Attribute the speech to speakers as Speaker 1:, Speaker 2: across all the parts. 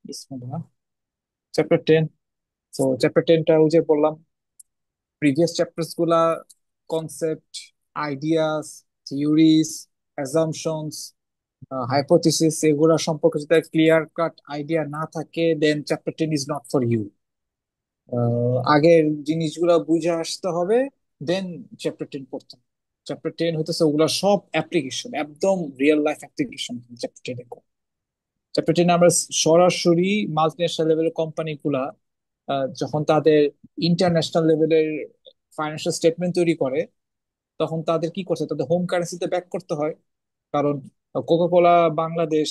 Speaker 1: বিসমিল্লাহ। চ্যাপ্টার 10। তো চ্যাপ্টার 10টা ওই যে বললাম, প্রিভিয়াস চ্যাপ্টার্স গুলা concept, ideas, theories, assumptions, hypothesis এগুলা সম্পর্কে যদি ক্লিয়ার কাট আইডিয়া না থাকে, then chapter 10 is not for you. আগের জিনিসগুলা বুঝে আসতে হবে, দেন চ্যাপ্টার 10 পড়তে হবে। চ্যাপ্টার 10 হইতেছে ওগুলা সব অ্যাপ্লিকেশন, একদম real life application chapter 10। Chapter 10 আমরা সরাসরি মাল্টিন্যাশনাল লেভেলের কোম্পানি গুলা যখন তাদের ইন্টারন্যাশনাল লেভেলের ফাইন্যান্সিয়াল স্টেটমেন্ট তৈরি করে, তখন তাদের কি করছে, তাদের হোম কারেন্সিতে ব্যাক করতে হয়। কারণ Coca Cola Bangladesh,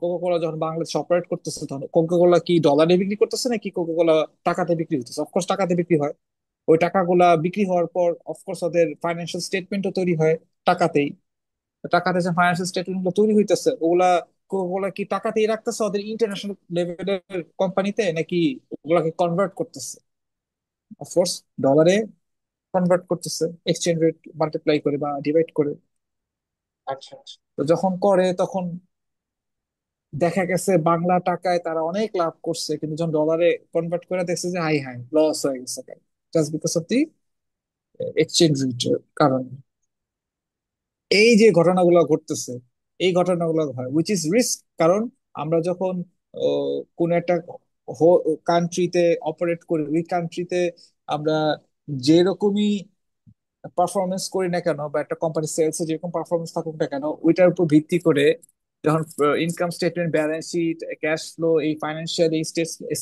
Speaker 1: Coca Cola যখন বাংলাদেশ অপারেট করতেছে, তখন কোকা কোলা কি ডলারে বিক্রি করতেছে নাকি কোকা কোলা টাকাতে বিক্রি হতেছে? অফকোর্স টাকাতে বিক্রি হয়। ওই টাকাগুলা বিক্রি হওয়ার পর অফকোর্স ওদের ফাইন্যান্সিয়াল স্টেটমেন্টও তৈরি হয় টাকাতেই। টাকাতে যে ফাইন্যান্সিয়াল স্টেটমেন্ট গুলো তৈরি হইতেছে, ওগুলা ওগুলা কি টাকাতেই রাখতেছে ওদের ইন্টারন্যাশনাল লেভেলের কোম্পানিতে, নাকি ওগুলাকে কনভার্ট করতেছে অফকোর্স ডলারে কনভার্ট করতেছে, এক্সচেঞ্জ রেট মাল্টিপ্লাই করে বা ডিভাইড করে।
Speaker 2: আচ্ছা আচ্ছা।
Speaker 1: তো যখন করে তখন দেখা গেছে বাংলা টাকায় তারা অনেক লাভ করছে, কিন্তু যখন ডলারে কনভার্ট করে দেখছে যে হাই হাই লস হয়ে গেছে, just because of the exchange রেটের কারণে। এই যে ঘটনাগুলো ঘটতেছে, এই ঘটনাগুলো হয় উইচ ইজ রিস্ক। কারণ আমরা যখন কোন একটা কান্ট্রিতে অপারেট করি, ওই কান্ট্রিতে আমরা যেরকমই পারফরমেন্স করি না কেন, বা একটা কোম্পানি সেলসে যেরকম পারফরমেন্স থাকুক না কেন, ওইটার উপর ভিত্তি করে যখন income statement, balance sheet, cash flow, এই ফাইন্যান্সিয়াল এই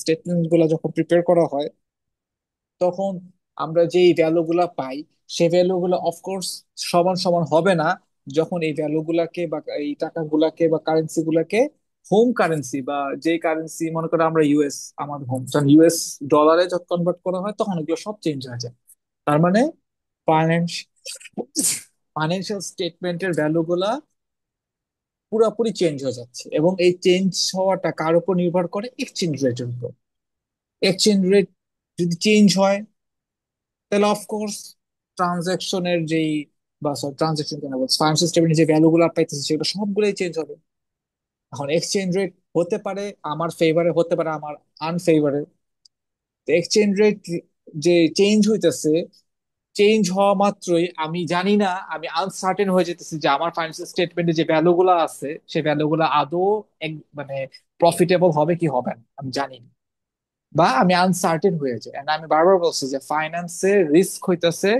Speaker 1: স্টেটমেন্ট গুলো যখন প্রিপেয়ার করা হয়, তখন আমরা যে ভ্যালু গুলা পাই, সেই ভ্যালু গুলা অফকোর্স সমান সমান হবে না যখন এই ভ্যালু গুলাকে বা এই টাকাগুলাকে বা কারেন্সি গুলাকে হোম কারেন্সি বা যে কারেন্সি, মনে করো আমরা ইউএস, আমাদের হোম যখন ইউএস ডলারে যখন কনভার্ট করা হয়, তখন এগুলো সব চেঞ্জ হয়ে যায়। তার মানে ফাইন্যান্স ফাইন্যান্সিয়াল স্টেটমেন্টের ভ্যালু গুলা পুরোপুরি চেঞ্জ হয়ে যাচ্ছে, এবং এই চেঞ্জ হওয়াটা কার উপর নির্ভর করে? এক্সচেঞ্জ রেটের উপর। এক্সচেঞ্জ রেট যদি চেঞ্জ হয়, তাহলে অফকোর্স ট্রানজাকশনের যেই, বা সরি ট্রানজাকশন কেন বলছি, ফাইন্যান্সিয়াল স্টেটমেন্টের যে ভ্যালু গুলো পাইতেছে সেগুলো সবগুলোই চেঞ্জ হবে। এখন এক্সচেঞ্জ রেট হতে পারে আমার ফেভারে, হতে পারে আমার আনফেভারে। এক্সচেঞ্জ রেট যে চেঞ্জ হইতেছে, চেঞ্জ হওয়া মাত্রই আমি জানি না, আমি আনসার্টেন হয়ে যেতেছি যে আমার ফাইন্যান্সিয়াল স্টেটমেন্টে যে ভ্যালু গুলো আছে, সেই ভ্যালু গুলো আদৌ মানে প্রফিটেবল হবে কি হবে না আমি জানি না, বা আমি আনসার্টেন হয়ে যাই। And আমি বারবার বলছি যে ফাইন্যান্সে রিস্ক হইতেছে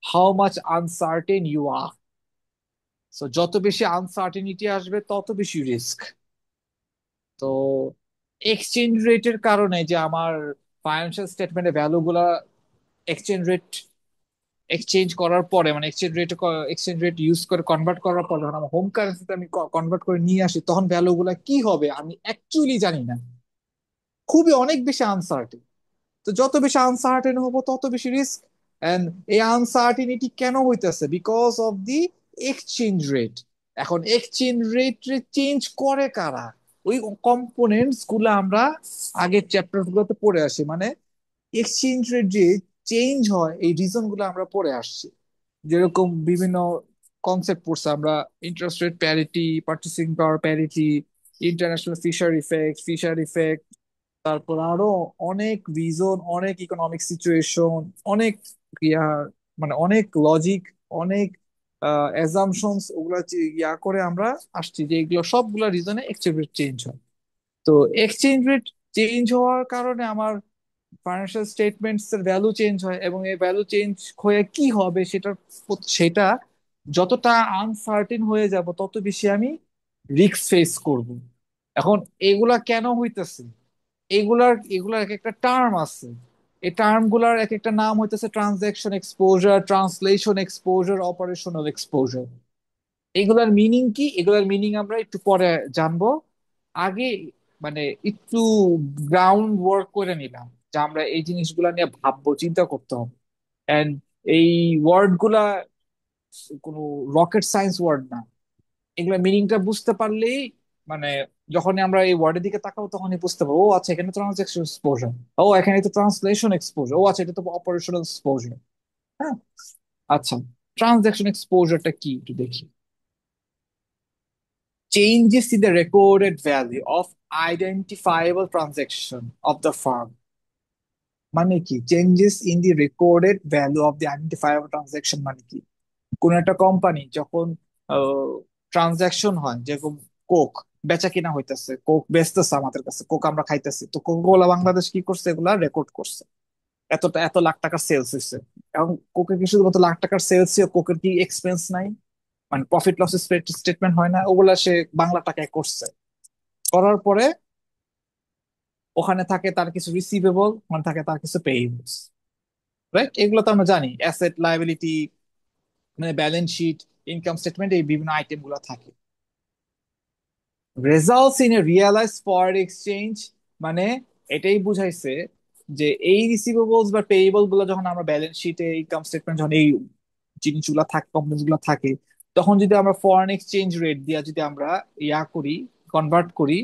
Speaker 1: how much uncertain you are. So যত বেশি আনসার্টেনিটি আসবে, তত বেশি রিস্ক। তো এক্সচেঞ্জ রেটের কারণে যে আমার ফাইন্যান্সিয়াল স্টেটমেন্টের ভ্যালু গুলা এক্সচেঞ্জ রেট এক্সচেঞ্জ করার পরে, মানে এক্সচেঞ্জ রেট ইউজ করে কনভার্ট করার পর যখন আমার হোম কারেন্সিতে আমি কনভার্ট করে নিয়ে আসি, তখন ভ্যালু গুলা কি হবে আমি অ্যাকচুয়ালি জানি না। খুবই অনেক বেশি আনসার্টেন। তো যত বেশি আনসার্টেন হবো, তত বেশি রিস্ক। এন্ড এই আনসার্টিনিটি কেন হইতেছে? Because of the exchange rate. এখন এক্সচেঞ্জ রেট চেঞ্জ করে কারা? ওই কম্পোনেন্টস গুলো আমরা আগের চ্যাপ্টার গুলোতে পড়ে আসি, মানে এক্সচেঞ্জ রেট যে চেঞ্জ হয়, এই রিজন গুলো আমরা পড়ে আসছি। যেরকম বিভিন্ন কনসেপ্ট পড়ছে আমরা, ইন্টারেস্ট রেট প্যারিটি, পার্চেসিং পাওয়ার প্যারিটি, ইন্টারন্যাশনাল ফিশার ইফেক্ট, তারপর আরো অনেক রিজন, অনেক ইকোনমিক সিচুয়েশন, অনেক ইয়া, মানে অনেক লজিক, অনেক অ্যাজাম্পশনস, ওগুলা করে আমরা আসছি যে এগুলো সবগুলা রিজনে এক্সচেঞ্জ রেট চেঞ্জ হয়। তো এক্সচেঞ্জ রেট চেঞ্জ হওয়ার কারণে আমার ফাইন্যান্সিয়াল স্টেটমেন্টস এর ভ্যালু চেঞ্জ হয়, এবং এই ভ্যালু চেঞ্জ হয়ে কি হবে সেটা যতটা আনসার্টেন হয়ে যাব, তত বেশি আমি রিস্ক ফেস করব। এখন এগুলা কেন হইতেছে? এগুলার এক একটা টার্ম আছে। এই টার্ম গুলার এক একটা নাম হইতেছে transaction exposure, translation exposure, operational exposure. এগুলার মিনিং কি? এগুলার মিনিং আমরা একটু পরে জানবো। আগে মানে একটু গ্রাউন্ড ওয়ার্ক করে নিলাম, যে আমরা এই জিনিসগুলা নিয়ে ভাববো, চিন্তা করতে হবে। এন্ড এই ওয়ার্ড গুলা কোনো রকেট সায়েন্স ওয়ার্ড না। এগুলা মিনিংটা বুঝতে পারলেই, মানে যখনই আমরা এই ওয়ার্ডের দিকে তাকাবো, তখনই বুঝতে পারবো ও আচ্ছা এখানে ট্রানজ্যাকশন এক্সপোজার, ও এখানে তো ট্রান্সলেশন এক্সপোজার, ও আচ্ছা এটা তো অপারেশনাল এক্সপোজার। হ্যাঁ, আচ্ছা, ট্রানজ্যাকশন এক্সপোজারটা কি একটু দেখি। changes in the recorded value of identifiable transaction of the firm, মানে কি changes in the recorded value of the identifiable transaction, মানে কি কোন একটা কোম্পানি যখন ট্রানজাকশন হয়, যেরকম কোক বেচা কিনা হইতেছে, কোক বেচতেছে আমাদের কাছে, কোক আমরা খাইতেছি, তো কোকা কোলা বাংলাদেশ কি করছে, এগুলা রেকর্ড করছে, এতটা এত লাখ টাকার সেলস হয়েছে। এবং কোকের কি শুধুমাত্র লাখ টাকার সেলস, কোকের কি এক্সপেন্স নাই, মানে প্রফিট লস স্টেটমেন্ট হয় না, ওগুলা সে বাংলা টাকায় করছে। করার পরে ওখানে থাকে তার কিছু রিসিভেবল, ওখানে থাকে তার কিছু পেয়েবলস, রাইট? এগুলো তো আমরা জানি, অ্যাসেট লায়াবিলিটি, মানে ব্যালেন্স শিট, ইনকাম স্টেটমেন্ট, এই বিভিন্ন আইটেম গুলো থাকে। Results in a realise foreign exchange, মানে এটাই বুঝাইছে যে এই রিসিভেবলস বা পেয়েবল গুলো যখন আমরা ব্যালেন্স শিটে, ইনকাম স্টেটমেন্ট, যখন এই জিনিসগুলো থাকে, কোম্পানিজ গুলো থাকে, তখন যদি আমরা ফরেন এক্সচেঞ্জ রেট দিয়ে যদি আমরা ইয়া করি, কনভার্ট করি,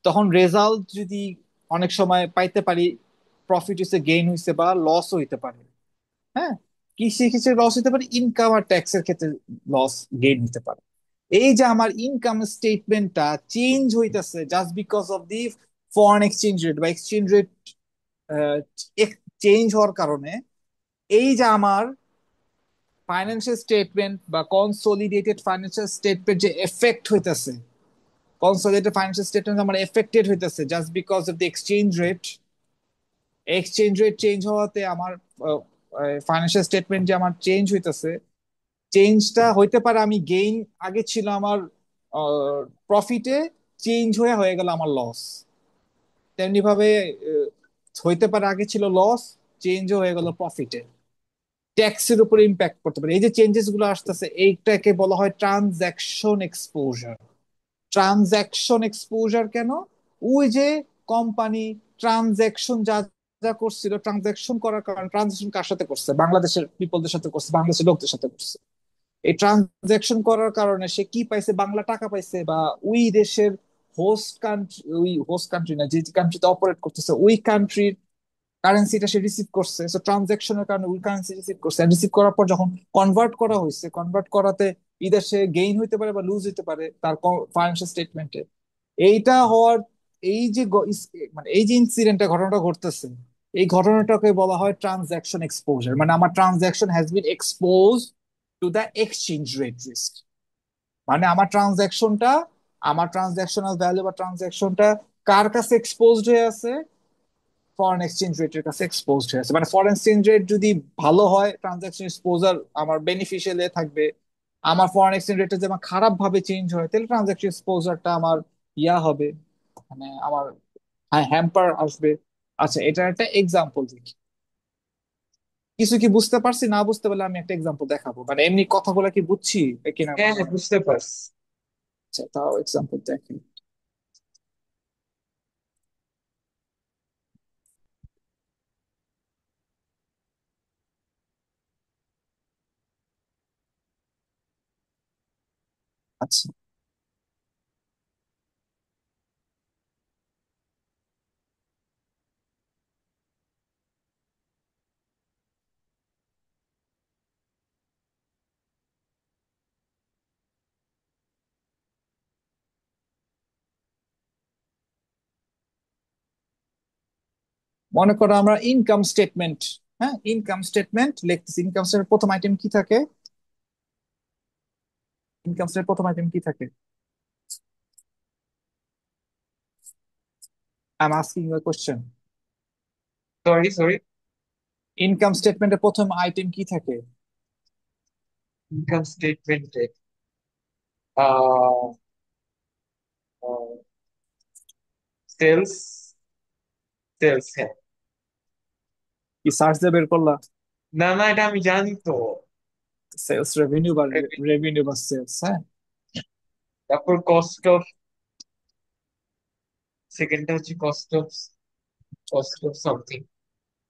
Speaker 1: তখন রেজাল্ট যদি অনেক সময় পাইতে পারি, প্রফিট হইছে, গেইন হইছে, বা লসও হইতে পারে। হ্যাঁ, কৃষি ক্ষেত্রে লস হতে পারে, ইনকাম আর ট্যাক্সের ক্ষেত্রে লস গেইন হতে পারে। এই যে আমার ইনকাম স্টেটমেন্টটা চেঞ্জ হইতেছে just because of the foreign exchange rate বা এক্সচেঞ্জ রেট চেঞ্জ হওয়ার কারণে, এই যে আমার ফাইন্যান্সিয়াল স্টেটমেন্ট বা কনসোলিডেটেড ফাইন্যান্সিয়াল স্টেটমেন্ট যে এফেক্ট হইতেছে, কনসোলিডেটেড ফাইন্যান্সিয়াল স্টেটমেন্ট আমার এফেক্টেড হইতেছে just because of the exchange rate. Exchange rate change হওয়াতে আমার ফাইন্যান্সিয়াল স্টেটমেন্ট যে আমার চেঞ্জ হইতেছে, চেঞ্জটা হইতে পারে আমি গেইন আগে ছিল আমার প্রফিটে, চেঞ্জ হয়ে হয়ে গেল আমার লস। তেমনি ভাবে আহ, হইতে পারে আগে ছিল লস, চেঞ্জও হয়ে গেল প্রফিটে। ট্যাক্সের উপর ইম্প্যাক্ট করতে পারে এই যে চেঞ্জেস গুলো আসতেছে, এইটাকে বলা হয় ট্রানজ্যাকশন এক্সপোজার। ট্রানজ্যাকশন এক্সপোজার কেন? ওই যে কোম্পানি ট্রানজ্যাকশন যা যা করছিল, ট্রানজ্যাকশন করার কারণে, ট্রানজ্যাকশন কার সাথে করছে, বাংলাদেশের পিপলদের সাথে করছে, বাংলাদেশের লোকদের সাথে করছে। এই ট্রানজ্যাকশন করার কারণে সে কি পাইছে, বাংলা টাকা পাইছে, বা ওই দেশের হোস্ট কান্ট্রি, ওই হোস্ট কান্ট্রি না, যে কান্ট্রিতে অপারেট করতেছে ওই কান্ট্রির কারেন্সিটা সে রিসিভ করছে। সো ট্রানজ্যাকশনের কারণে ওই কারেন্সি রিসিভ করছে, রিসিভ করার পর যখন কনভার্ট করা হয়েছে, কনভার্ট করাতে ইদার সে গেইন হইতে পারে বা লুজ হইতে পারে তার ফাইন্যান্সিয়াল স্টেটমেন্টে। এইটা হওয়ার, এই যে মানে এই যে ইনসিডেন্টটা, ঘটনাটা ঘটতেছে, এই ঘটনাটাকে বলা হয় ট্রানজ্যাকশন এক্সপোজার। মানে আমার transaction has been expose to the exchange rate risk. মানে আমার ট্রানজ্যাকশনাল ভ্যালু বা ট্রানজ্যাকশনটা কার কাছে এক্সপোজড হয়ে আছে? ফরেন এক্সচেঞ্জ রেটের কাছে এক্সপোজড হয়ে আছে। মানে ফরেন এক্সচেঞ্জ রেট যদি ভালো হয়, ট্রানজ্যাকশন এক্সপোজার আমার বেনিফিশিয়াল থাকবে। আমার ফরেন এক্সচেঞ্জ রেটটা যদি আমার খারাপ ভাবে চেঞ্জ হয়, তাহলে ট্রানজ্যাকশন এক্সপোজারটা আমার ইয়া হবে, মানে আমার হ্যাম্পার আসবে। আচ্ছা, এটার একটা এক্সাম্পল দেখি। কিছু কি বুঝতে পারছি? না বুঝতে পারলে আমি একটা এক্সাম্পল দেখাবো, মানে এমনি কথাগুলো কি বুঝছি কিনা,
Speaker 2: হ্যাঁ
Speaker 1: মানে
Speaker 2: হ্যাঁ, বুঝতে পারছি।
Speaker 1: আচ্ছা, তাও এক্সাম্পল দেখি। আচ্ছা, মনে করো আমরা ইনকাম স্টেটমেন্ট, হ্যাঁ, ইনকাম স্টেটমেন্ট লিখতেছি। ইনকাম স্টেটমেন্ট প্রথম আইটেম কি থাকে? ইনকাম স্টেটমেন্ট প্রথম আইটেম কি থাকে? I am asking you question.
Speaker 2: Sorry sorry.
Speaker 1: Income স্টেটমেন্টের প্রথম আইটেম কি থাকে?
Speaker 2: ইনকাম স্টেটমেন্টে আহ সেলস, সেলস, হ্যাঁ।
Speaker 1: কি সার্চ দিয়ে বের করলা?
Speaker 2: না না, এটা আমি জানি তো।
Speaker 1: সেলস রেভিনিউ বা রেভিনিউ বা সেলস, হ্যাঁ।
Speaker 2: তারপর কস্ট অফ, সেকেন্ডটা হচ্ছে cost of something.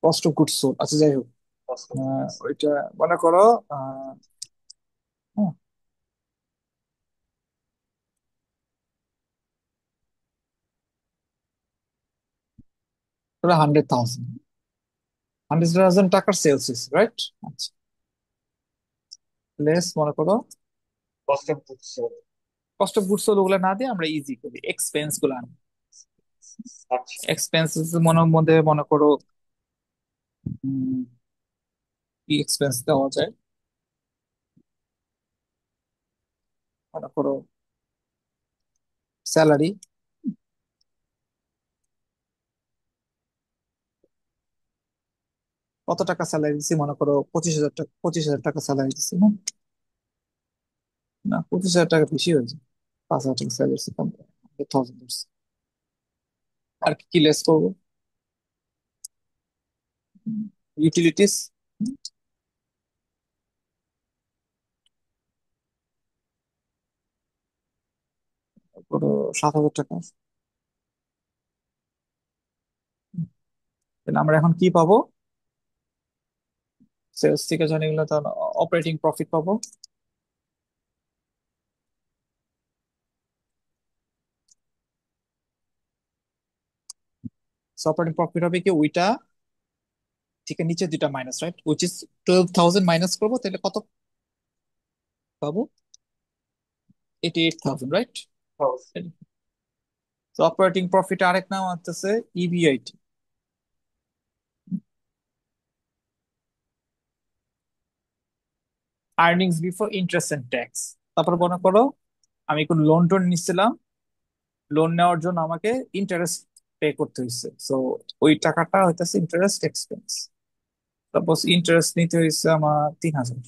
Speaker 1: Cost of goods sold, আচ্ছা যাই হোক।
Speaker 2: Cost of.
Speaker 1: ওইটা মনে করো আহ, হ্যাঁ, তাহলে 100,000, 100,000 টাকার সেলস, রাইট? আচ্ছা, লেস মনে করো
Speaker 2: cost of goods sold.
Speaker 1: Cost of goods ওগুলো না দিয়ে আমরা ইজি করি, এক্সপেন্স গুলো আনি।
Speaker 2: আচ্ছা।
Speaker 1: এক্সপেন্সেস মনের মধ্যে মনে করো উম, কি এক্সপেন্স দেওয়া যায়, মনে করো স্যালারি। কত টাকা স্যালারি দিচ্ছি, মনে করো 25,000 টাকা, 25,000 টাকা স্যালারি দিচ্ছি না? না, 25,000 টাকা বেশি হয়েছে, 5,000 টাকা স্যালারি দিচ্ছি, 100,000। আর কি কি লেস করবো? ইউটিলিটিস, ধরো 7,000 টাকা। তাহলে আমরা এখন কি পাবো? সেলস থেকে জানি গেলে তাহলে অপারেটিং প্রফিট পাবো। অপারেটিং প্রফিট হবে কি ওইটা থেকে নিচে দুইটা minus, right, which is 12,000 minus করবো, তাহলে কত পাবো? 88,000, রাইট। তো অপারেটিং প্রফিট আরেক নাম হচ্ছে EBIT, earnings before interest and tax. তারপর মনে করো আমি কোন লোন টোন নিচ্ছিলাম, লোন নেওয়ার জন্য আমাকে ইন্টারেস্ট পে করতে হয়েছে, সো ওই টাকাটা হইতেছে ইন্টারেস্ট এক্সপেন্স। সাপোজ ইন্টারেস্ট নিতে হয়েছে আমার 3,000,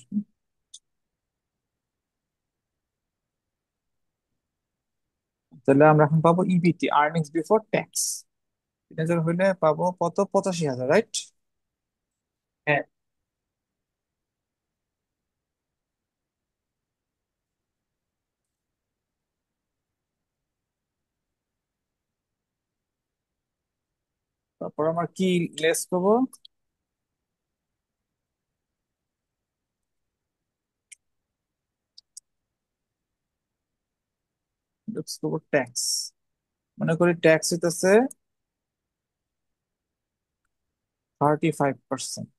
Speaker 1: তাহলে আমরা এখন পাবো ইবিটি, আর্নিংস বিফোর ট্যাক্স। 3,000 হইলে পাবো কত? 85,000, রাইট।
Speaker 2: হ্যাঁ।
Speaker 1: তারপর আমার কি লেস করবো? লেস করবো ট্যাক্স। মনে করি ট্যাক্স হইতেছে 35%।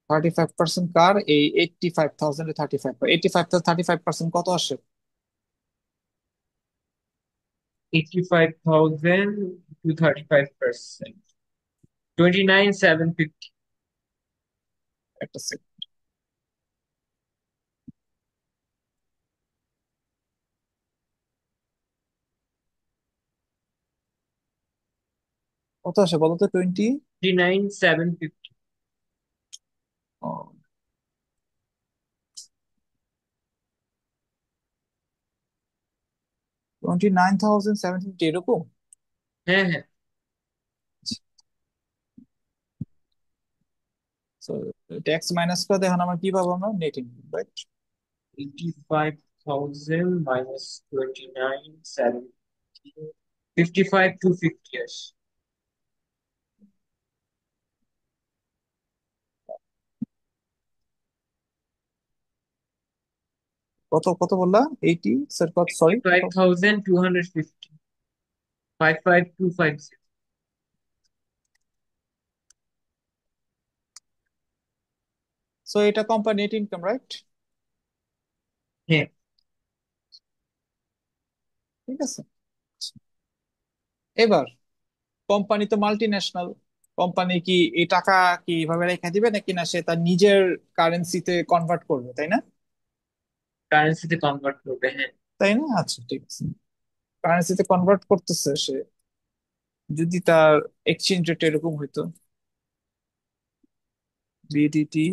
Speaker 1: 35% কার? এই 85,000 35, 85,000 35% কত আসে?
Speaker 2: 85,000 to 35%, 29,750।
Speaker 1: একটা second। কত আসে বলো তো?
Speaker 2: 29,750।
Speaker 1: 29,750 এরকম।
Speaker 2: হ্যাঁ হ্যাঁ।
Speaker 1: ট্যাক্স মাইনাস করে দেখুন আমার কি পাবো, আমরা net income, right.
Speaker 2: 85,000 minus 29,750, 55,250, yes।
Speaker 1: কত কত বললা? 80, স্যার কত, সরি কত?
Speaker 2: 55,250, 55,250।
Speaker 1: সো এটা কোম্পানি নেট ইনকাম, রাইট।
Speaker 2: হ্যাঁ।
Speaker 1: ঠিক আছে। এবার কোম্পানি তো মাল্টি ন্যাশনাল, কোম্পানি কি এই টাকা কি এভাবে রেখে দিবে নাকি না সে তার নিজের কারেন্সিতে কনভার্ট করবে, তাই না?
Speaker 2: কারেন্সিতে কনভার্ট করবে, হ্যাঁ।
Speaker 1: তাই না, আচ্ছা ঠিক আছে। কারেন্সিতে কনভার্ট করতেছে সে, যদি তার এক্সচেঞ্জ রেট এরকম হইতো BDT,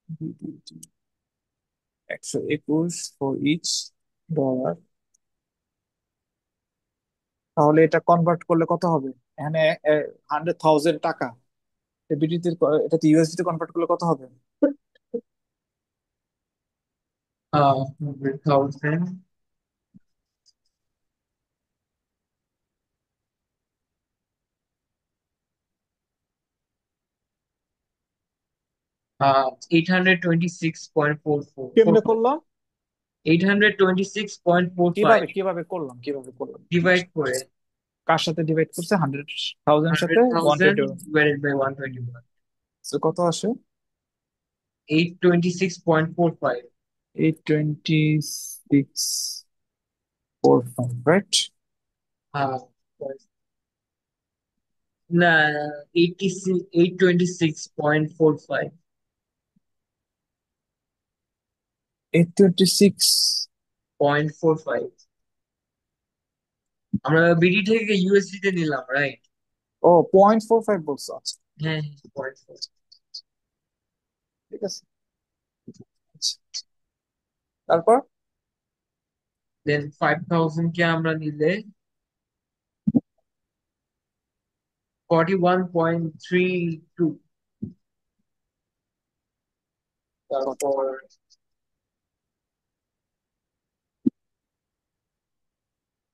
Speaker 1: BDT 121 for each dollar, তাহলে এটা কনভার্ট করলে কত হবে? এখানে 100,000 টাকা, বিডিটি, এটা ইউএসডি তে কনভার্ট করলে কত হবে?
Speaker 2: 100,000, 826.44,
Speaker 1: কেমনে করলাম?
Speaker 2: 826.45
Speaker 1: কিভাবে করলাম, কিভাবে করলাম?
Speaker 2: ডিভাইড করে
Speaker 1: কার সাথে ডিভাইড করছে? 100,000 সাথে
Speaker 2: 100,000
Speaker 1: 121।
Speaker 2: divided by 121।
Speaker 1: কত আসে?
Speaker 2: 826.45.
Speaker 1: 826.45, right?
Speaker 2: হ্যাঁ, না, 826.45.
Speaker 1: 826।
Speaker 2: 0.45। আমরা বিডি থেকে ইউএসডি তে নিলাম, রাইট?
Speaker 1: ও, 0.45 বলছো, আচ্ছা।
Speaker 2: হ্যাঁ, 0.4।
Speaker 1: ঠিক আছে, আচ্ছা। তারপর
Speaker 2: দেন 5000 কে আমরা নিলে 41.32। তারপর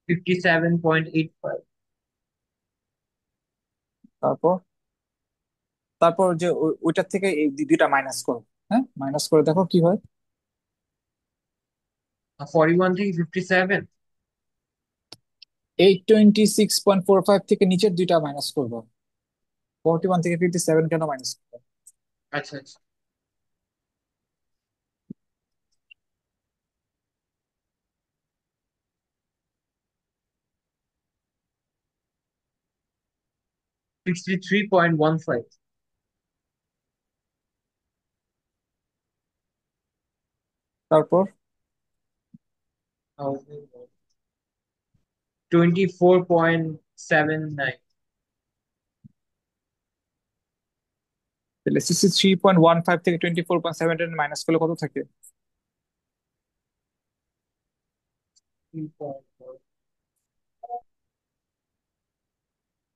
Speaker 2: 57.85।
Speaker 1: তারপর তারপর যে ওইটার থেকে এই দুইটা মাইনাস করো। হ্যাঁ, মাইনাস করে দেখো কি হয়।
Speaker 2: 41 থেকে 57।
Speaker 1: 826.45 থেকে নিচের দুইটা মাইনাস করবো। 41 থেকে 57 কেন মাইনাস করবো?
Speaker 2: আচ্ছা আচ্ছা। 63.15।
Speaker 1: তারপর
Speaker 2: 24.79।
Speaker 1: তাহলে 63.15 থেকে 24.7 মাইনাস করলে কত থাকে?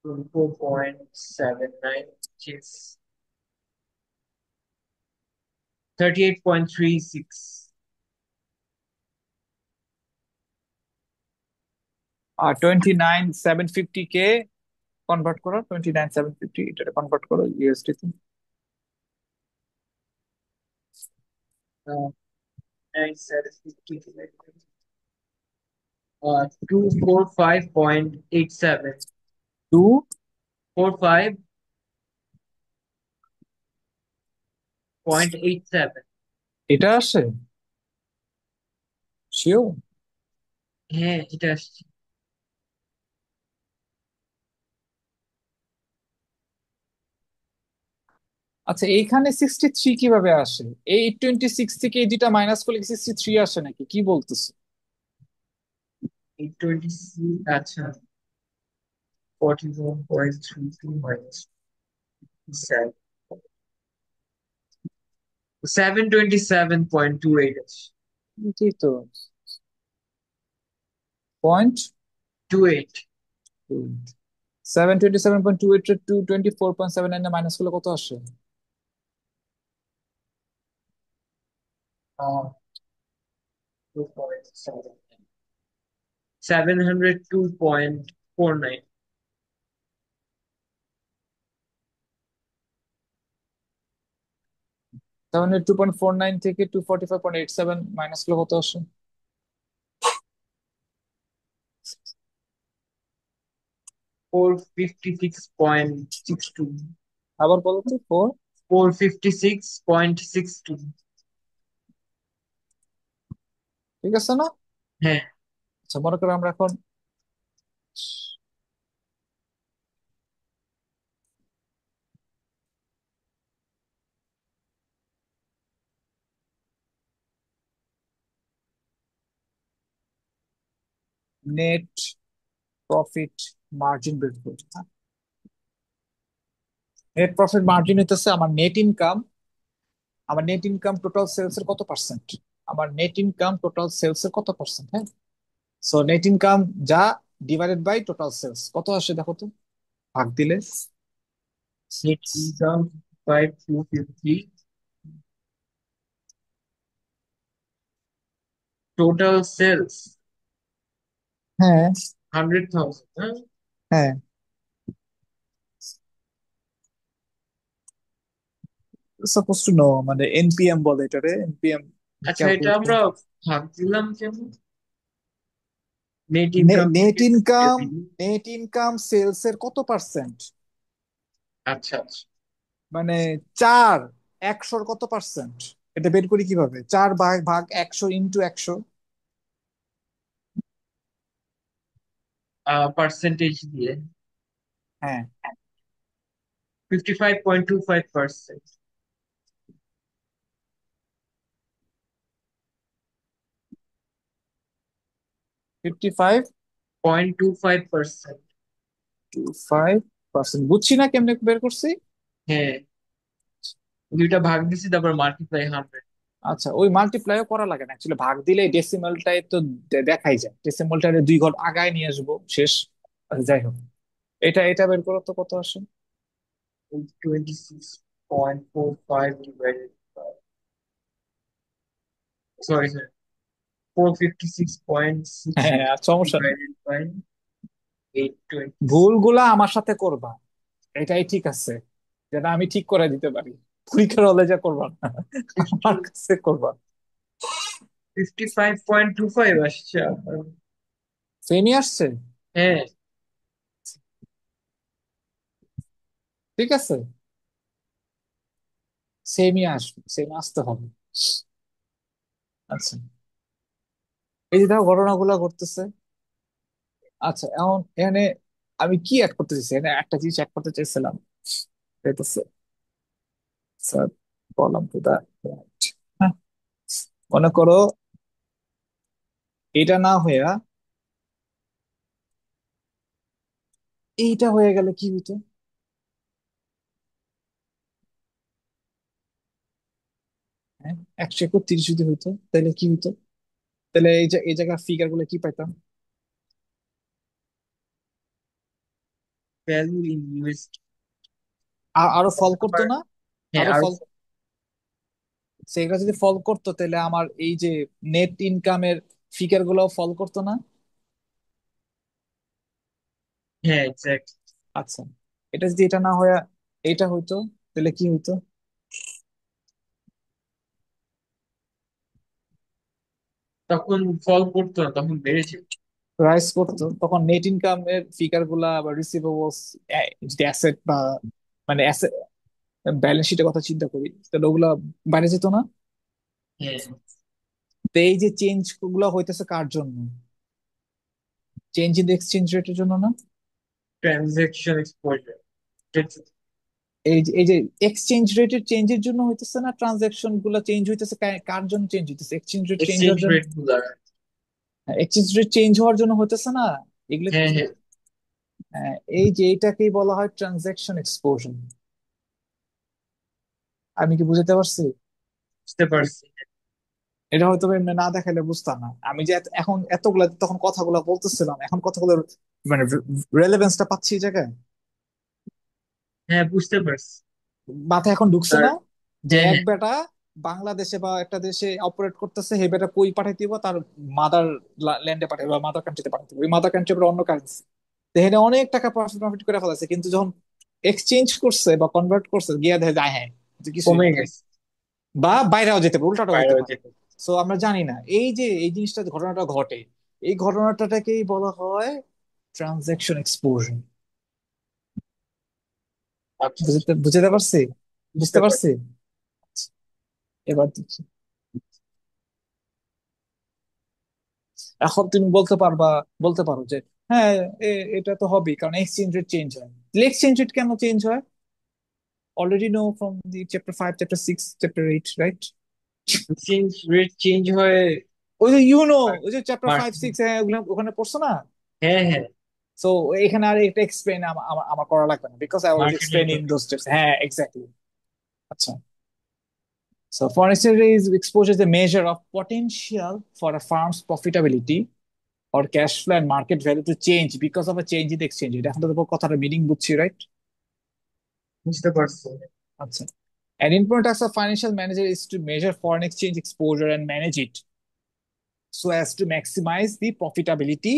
Speaker 2: 24.79, which is 38.36।
Speaker 1: আর 29,750 কে কনভার্ট করো, 29,750 এটা কনভার্ট করো ইউএসডি তে।
Speaker 2: 9,750 245.87।
Speaker 1: টু
Speaker 2: 45.87।
Speaker 1: এটা আসে, শিওর?
Speaker 2: হ্যাঁ, এটা আসছে।
Speaker 1: আচ্ছা, এইখানে 63 কিভাবে আসে? এই 826 থেকে এই দুইটা মাইনাস করলে 63 আসে নাকি, কি বলতেছে?
Speaker 2: 826, আচ্ছা। 41.32 minus 7, 727.28 আছে।
Speaker 1: এটাই তো, পয়েন্ট
Speaker 2: 28।
Speaker 1: 727.28 224.79 মাইনাস করলে কত আসে?
Speaker 2: 2.7, 702.49।
Speaker 1: 702.49 থেকে 245.87 মাইনাস করলে কত আসে?
Speaker 2: 456.62।
Speaker 1: আবার বলো তো, 4।
Speaker 2: 456.62।
Speaker 1: ঠিক আছে না?
Speaker 2: হ্যাঁ।
Speaker 1: আচ্ছা, মনে করো আমরা এখন নেট প্রফিট মার্জিন বের করি। নেট প্রফিট মার্জিন হইতেছে আমার নেট ইনকাম টোটাল সেলস এর কত পার্সেন্ট। আমার নেট ইনকাম টোটাল সেলস এর কত পার্সেন্ট, হ্যাঁ। সো নেট ইনকাম যা ডিভাইডেড বাই টোটাল সেলস কত আসে দেখো তো, ভাগ দিলে।
Speaker 2: Net income by 250, total sales
Speaker 1: হ্যাঁ,
Speaker 2: 100,000, হ্যাঁ?
Speaker 1: হ্যাঁ, সাপোজ টু নো, মানে এনপিএম বলে এটারে, এনপিএম
Speaker 2: আচ্ছা, এটা
Speaker 1: ক্যালকুলেট
Speaker 2: আমরা
Speaker 1: করে।
Speaker 2: ভাগ দিলাম কেমন? নেট ইনকাম
Speaker 1: নেট
Speaker 2: থেকে
Speaker 1: income,
Speaker 2: revenue।
Speaker 1: Net income sales এর কত পার্সেন্ট,
Speaker 2: আচ্ছা আচ্ছা।
Speaker 1: মানে 4, একশোর কত পার্সেন্ট? এটা বের করি কিভাবে? 4 ভাগ ভাগ 100 × 100।
Speaker 2: পার্সেন্টেজ দিয়ে
Speaker 1: হ্যাঁ,
Speaker 2: 55.25%। 0.25%।
Speaker 1: 55.25%। বুঝছি না কেমনে বের করছি।
Speaker 2: হ্যাঁ, দুইটা ভাগ দিছি তারপর মাল্টিপ্লাই 100।
Speaker 1: আচ্ছা, ওই মাল্টিপ্লাইও করা লাগে না অ্যাকচুয়ালি, ভাগ দিলে ডেসিমালটাই তো দেখাই যায়, ডেসিমালটা 2 ঘর আগায় নিয়ে আসবো, শেষ। আচ্ছা, যাই হোক, এটা বের করো তো কত আসে।
Speaker 2: 26.45 ডিভাইডেড বাই, সরি স্যার, 456.6
Speaker 1: হ্যাঁ, আর সমস্যা নেই।
Speaker 2: Divided by 820।
Speaker 1: ভুলগুলা আমার সাথে করবা, এটাই ঠিক আছে, যেটা আমি ঠিক করে দিতে পারি। পরীক্ষার হলে যা করবা না, আমার কাছে করবা।
Speaker 2: 55.25 আসছে আমার।
Speaker 1: সেমই আসছে।
Speaker 2: হ্যাঁ।
Speaker 1: ঠিক আছে, সেমই আসবে, সেম আসতে হবে। আচ্ছা, এই যে দেখো ঘটনাগুলো ঘটতেছে। আচ্ছা, এখন এখানে আমি কি অ্যাড করতে চাইছি, এখানে একটা জিনিস অ্যাড করতে চাইছিলাম। হইতেছে স্যার, বললাম তো দা, হ্যাঁ, মনে করো এটা না হইয়া এইটা হয়ে গেলে কি হইতো? হ্যাঁ, 131 যদি হইতো তাহলে কি হইতো? তাহলে এই যে এই জায়গার ফিগার গুলো কি পাইতাম?
Speaker 2: Value in USD.
Speaker 1: আরো ফল করতো
Speaker 2: আবার
Speaker 1: না?
Speaker 2: হ্যাঁ
Speaker 1: আরো
Speaker 2: আর
Speaker 1: ফল, সেগুলো যদি ফল করতো তাহলে আমার এই যে নেট ইনকামের ফিগার গুলো ফল করতো না?
Speaker 2: হ্যাঁ এক্স্যাক্ট।
Speaker 1: আচ্ছা, এটা যদি এটা না হয়ে এইটা হইতো তাহলে কি হইতো?
Speaker 2: তখন ফল করতো না, তখন বেড়েছে।
Speaker 1: রাইজ করতো, তখন নেট ইনকামের ফিগার গুলা বা রিসিভেবলস, যদি অ্যাসেট বা মানে অ্যাসেট ব্যালেন্স শিটের কথা চিন্তা করি, তাহলে ওগুলা বাইরে যেত না?
Speaker 2: হ্যাঁ,
Speaker 1: তো এই যে চেঞ্জ গুলো হইতেছে কার জন্য? চেঞ্জ ইন এক্সচেঞ্জ রেটের জন্য না?
Speaker 2: Transaction exposure.
Speaker 1: এই যে এক্সচেঞ্জ রেটের চেঞ্জের জন্য হইতেছে না? ট্রানজাকশন গুলো চেঞ্জ হইতেছে কার জন্য চেঞ্জ হইতেছে? এক্সচেঞ্জ রেট চেঞ্জ
Speaker 2: এক্সচেঞ্জ
Speaker 1: হওয়ার জন্য।
Speaker 2: রেট গুলা।
Speaker 1: এক্সচেঞ্জ রেট চেঞ্জ হওয়ার জন্য হইতেছে না? এগুলো
Speaker 2: হ্যাঁ হ্যাঁ,
Speaker 1: এই যে এইটাকেই বলা হয় ট্রানজাকশন এক্সপোজার। আমি কি বুঝতে পারছি?
Speaker 2: বুঝতে পারছি।
Speaker 1: এটা হয়তো এমনি না দেখালে বুঝতাম না, আমি যে এখন এতগুলা তখন কথাগুলো বলতেছিলাম, এখন কথাগুলো মানে রেলেভেন্সটা পাচ্ছি এই জায়গায়।
Speaker 2: হ্যাঁ বুঝতে পারছি
Speaker 1: মাথায় এখন ঢুকছে
Speaker 2: স্যার।
Speaker 1: না? যে
Speaker 2: হ্যাঁ
Speaker 1: এক
Speaker 2: হ্যাঁ
Speaker 1: বেটা বাংলাদেশে বা একটা দেশে অপারেট করতেছে, সেই বেটা কই পাঠাইতে দিব, তার মাদার ল্যান্ডে পাঠাইবে বা মাদার কান্ট্রিতে পাঠাইতে হবে, ওই মাদার কান্ট্রি আবার অন্য কারেন্সি। এখানে অনেক টাকা প্রফিট প্রফিট করে ফেলাছে, কিন্তু যখন এক্সচেঞ্জ করছে বা কনভার্ট করছে, গিয়া দেখে যায় হ্যাঁ, যে কিছুই
Speaker 2: কমে
Speaker 1: না,
Speaker 2: গেছে।
Speaker 1: বা বাইরেও যেতে পারে, উল্টাটাও হইতে
Speaker 2: বাইরেও
Speaker 1: পারে।
Speaker 2: যেতে।
Speaker 1: সো আমরা জানি না, এই যে এই জিনিসটা ঘটনাটা ঘটে, এই ঘটনাটাকেই বলা হয় ট্রানজাকশন এক্সপোজার।
Speaker 2: আচ্ছা আচ্ছা,
Speaker 1: বুঝতে বুঝতে পারছি? বুঝতে
Speaker 2: বুঝতে
Speaker 1: পারছি।
Speaker 2: পারছি।
Speaker 1: এবার দেখি, এখন তুমি বলতে পারবা, বলতে পারো যে হ্যাঁ, এটা তো হবেই, কারণ এক্সচেঞ্জ রেট চেঞ্জ হয়। এক্সচেঞ্জ রেট কেন চেঞ্জ হয়? Already no from the chapter 5, chapter 6, chapter 8, right?
Speaker 2: Exchange rate change হয়
Speaker 1: ওই যে ওই যে চ্যাপ্টার 5,
Speaker 2: মার্কেট।
Speaker 1: 6 ওগুলো ওখানে পড়ছো না?
Speaker 2: হ্যাঁ হ্যাঁ,
Speaker 1: সো এখানে আর এটা এক্সপ্লেন আমার আমার করা লাগবে না, বিকজ আই অলরেডি
Speaker 2: মার্কেটের
Speaker 1: এক্সপ্লেন ইন
Speaker 2: কথা।
Speaker 1: Those steps. হ্যাঁ, এক্স্যাক্টলি। আচ্ছা, so foreign exchange exposure is a measure of potential for a firm's profitability or cash flow and market value to change because of a change in the exchange rate. এখন তো কথাটা meaning বুঝছি, right?
Speaker 2: বুঝতে পারছি।
Speaker 1: আচ্ছা, an important task of financial manager is to measure foreign exchange exposure and manage it so as to maximize the profitability,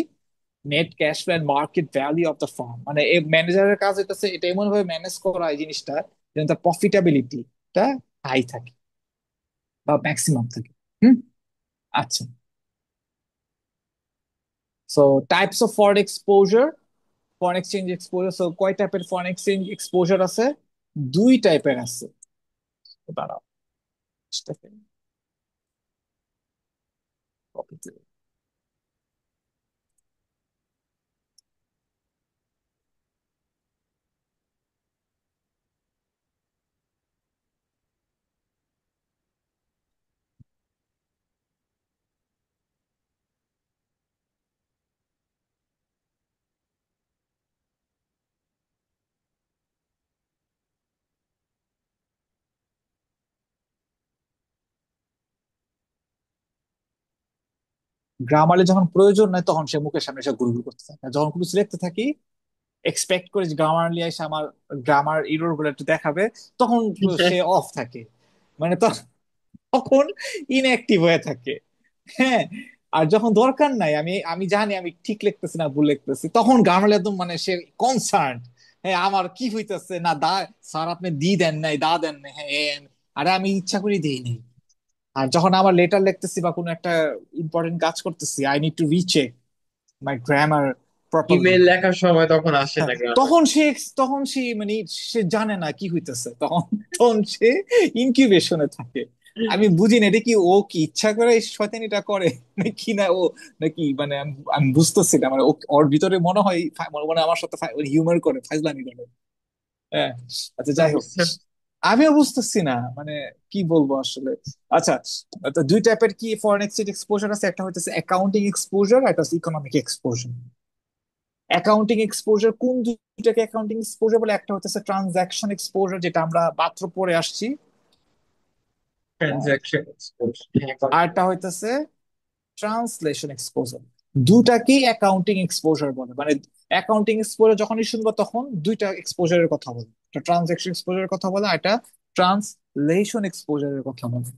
Speaker 1: net cash flow and market value of the firm. মানে এই ম্যানেজারের কাজ হইতেছে এটা এমন ভাবে ম্যানেজ করা এই জিনিসটা যেন তার প্রফিটাবিলিটিটা হাই থাকে বা ম্যাক্সিমাম থাকে। হুম। আচ্ছা, so types of foreign exposure, foreign exchange exposure. So কয় টাইপের ফরেন এক্সচেঞ্জ এক্সপোজার আছে? 2 টাইপের আছে। দাঁড়াও, সেটাকে copy দিই। গ্রামারে যখন প্রয়োজন নাই তখন সে মুখের সামনে এসে গুরগুর করতে থাকে, আর যখন কোনো লিখতে থাকি এক্সপেক্ট করে যে গ্রামারলি এসে আমার গ্রামার ইরর গুলো একটু দেখাবে, তখন সে অফ থাকে, মানে তখন ইনঅ্যাক্টিভ হয়ে থাকে। হ্যাঁ, আর যখন দরকার নাই, আমি আমি জানি আমি ঠিক লিখতেছি না ভুল লিখতেছি, তখন গ্রামার একদম মানে সে কনসার্ন, হ্যাঁ আমার কি হইতেছে না, দা স্যার আপনি দি দেন নাই, দা দেন নাই, হ্যাঁ আরে আমি ইচ্ছা করে দিই নাই। আর যখন আমার লেটার লিখতেছি বা কোনো একটা ইম্পর্টেন্ট কাজ করতেছি, I need to recheck my grammar properly.
Speaker 2: Email লেখার সময় তখন আসে
Speaker 1: হ্যাঁ,
Speaker 2: না গ্রামার।
Speaker 1: তখন সে মানে সে জানে না কি হইতেছে, তখন তখন সে ইনকিউবেশনে থাকে। আমি বুঝি না এটা কি ও কি ইচ্ছা করে এই শয়তানিটা করে নাকি না ও, নাকি মানে আমি বুঝতেছি না, মানে ওর ভিতরে মনে হয় মানে আমার সাথে হিউমার করে, ফাইজলামি করে। হ্যাঁ, আচ্ছা যাই হোক,
Speaker 2: বুঝতে
Speaker 1: আমিও বুঝতেছি না মানে কি বলবো আসলে। আচ্ছা, তো দুই টাইপের কি ফরেন এক্সচেঞ্জ এক্সপোজার আছে, একটা হচ্ছে অ্যাকাউন্টিং এক্সপোজার, একটা হচ্ছে ইকোনমিক এক্সপোজার। অ্যাকাউন্টিং এক্সপোজার কোন দুইটাকে অ্যাকাউন্টিং এক্সপোজার বলে, একটা হচ্ছে ট্রানজাকশন এক্সপোজার যেটা আমরা মাত্র পড়ে আসছি, আহ,
Speaker 2: ট্রানজাকশন
Speaker 1: আর একটা হইতেছে ট্রান্সলেশন এক্সপোজার। দুটাকেই অ্যাকাউন্টিং এক্সপোজার বলে, মানে অ্যাকাউন্টিং এক্সপোজার যখনই শুনবো তখন দুইটা এক্সপোজারের কথা বলে, একটা ট্রানজাকশন এক্সপোজারের কথা বলে, আর একটা ট্রান্সলেশন এক্সপোজারের কথা বলে।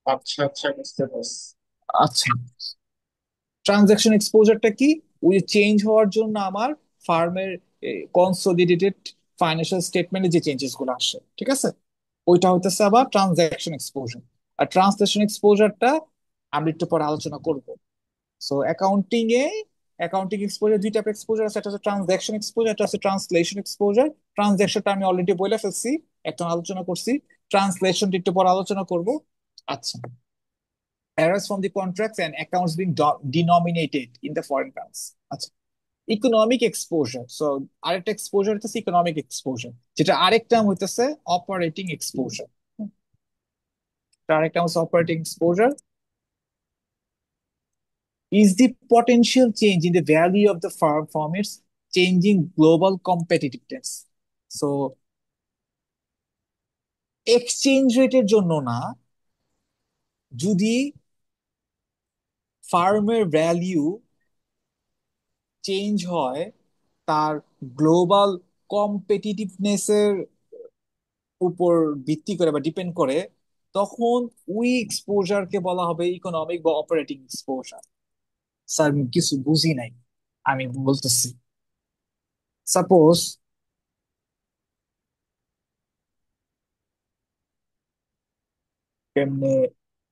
Speaker 2: আচ্ছা আচ্ছা, বুঝতে পারছি।
Speaker 1: আচ্ছা, ট্রানজাকশন এক্সপোজারটা কি, ওই যে চেঞ্জ হওয়ার জন্য আমার ফার্মের কনসোলিডেটেড ফাইন্যান্সিয়াল স্টেটমেন্টে যে চেঞ্জেস গুলো আসে, ঠিক আছে, ওইটা হইতেছে আবার ট্রানজাকশন এক্সপোজার। আর ট্রান্সলেশন এক্সপোজারটা আমরা একটু পরে আলোচনা করব। সো অ্যাকাউন্টিং এক্সপোজার দুইটা এক্সপোজার আছে, একটা হচ্ছে ট্রানজাকশন এক্সপোজার, একটা হচ্ছে ট্রান্সলেশন এক্সপোজার। ট্রানজাকশনটা আমি অলরেডি বলে ফেলছি, একটা আলোচনা করছি, ট্রান্সলেশনটা একটু পরে আলোচনা করব। আচ্ছা, errors from the contracts and accounts being denominated in the foreign currency. আচ্ছা, ইকোনমিক এক্সপোজার, সো আরেকটা এক্সপোজার হচ্ছে ইকোনমিক এক্সপোজার, যেটা আরেক নাম হইতেছে অপারেটিং এক্সপোজার। আরেকটা হচ্ছে operating exposure is the potential change in the value of the firm from its changing global competitiveness. So exchange রেটের জন্য না, যদি ফার্মের ভ্যালিউ চেঞ্জ হয় তার গ্লোবাল কম্পিটিটিভনেসের উপর ভিত্তি করে বা ডিপেন্ড করে, তখন ওই এক্সপোজারকে বলা হবে ইকোনমিক বা অপারেটিং এক্সপোজার। স্যার আমি কিছু বুঝি নাই, আমি বলতেছি, সাপোজ কেমনে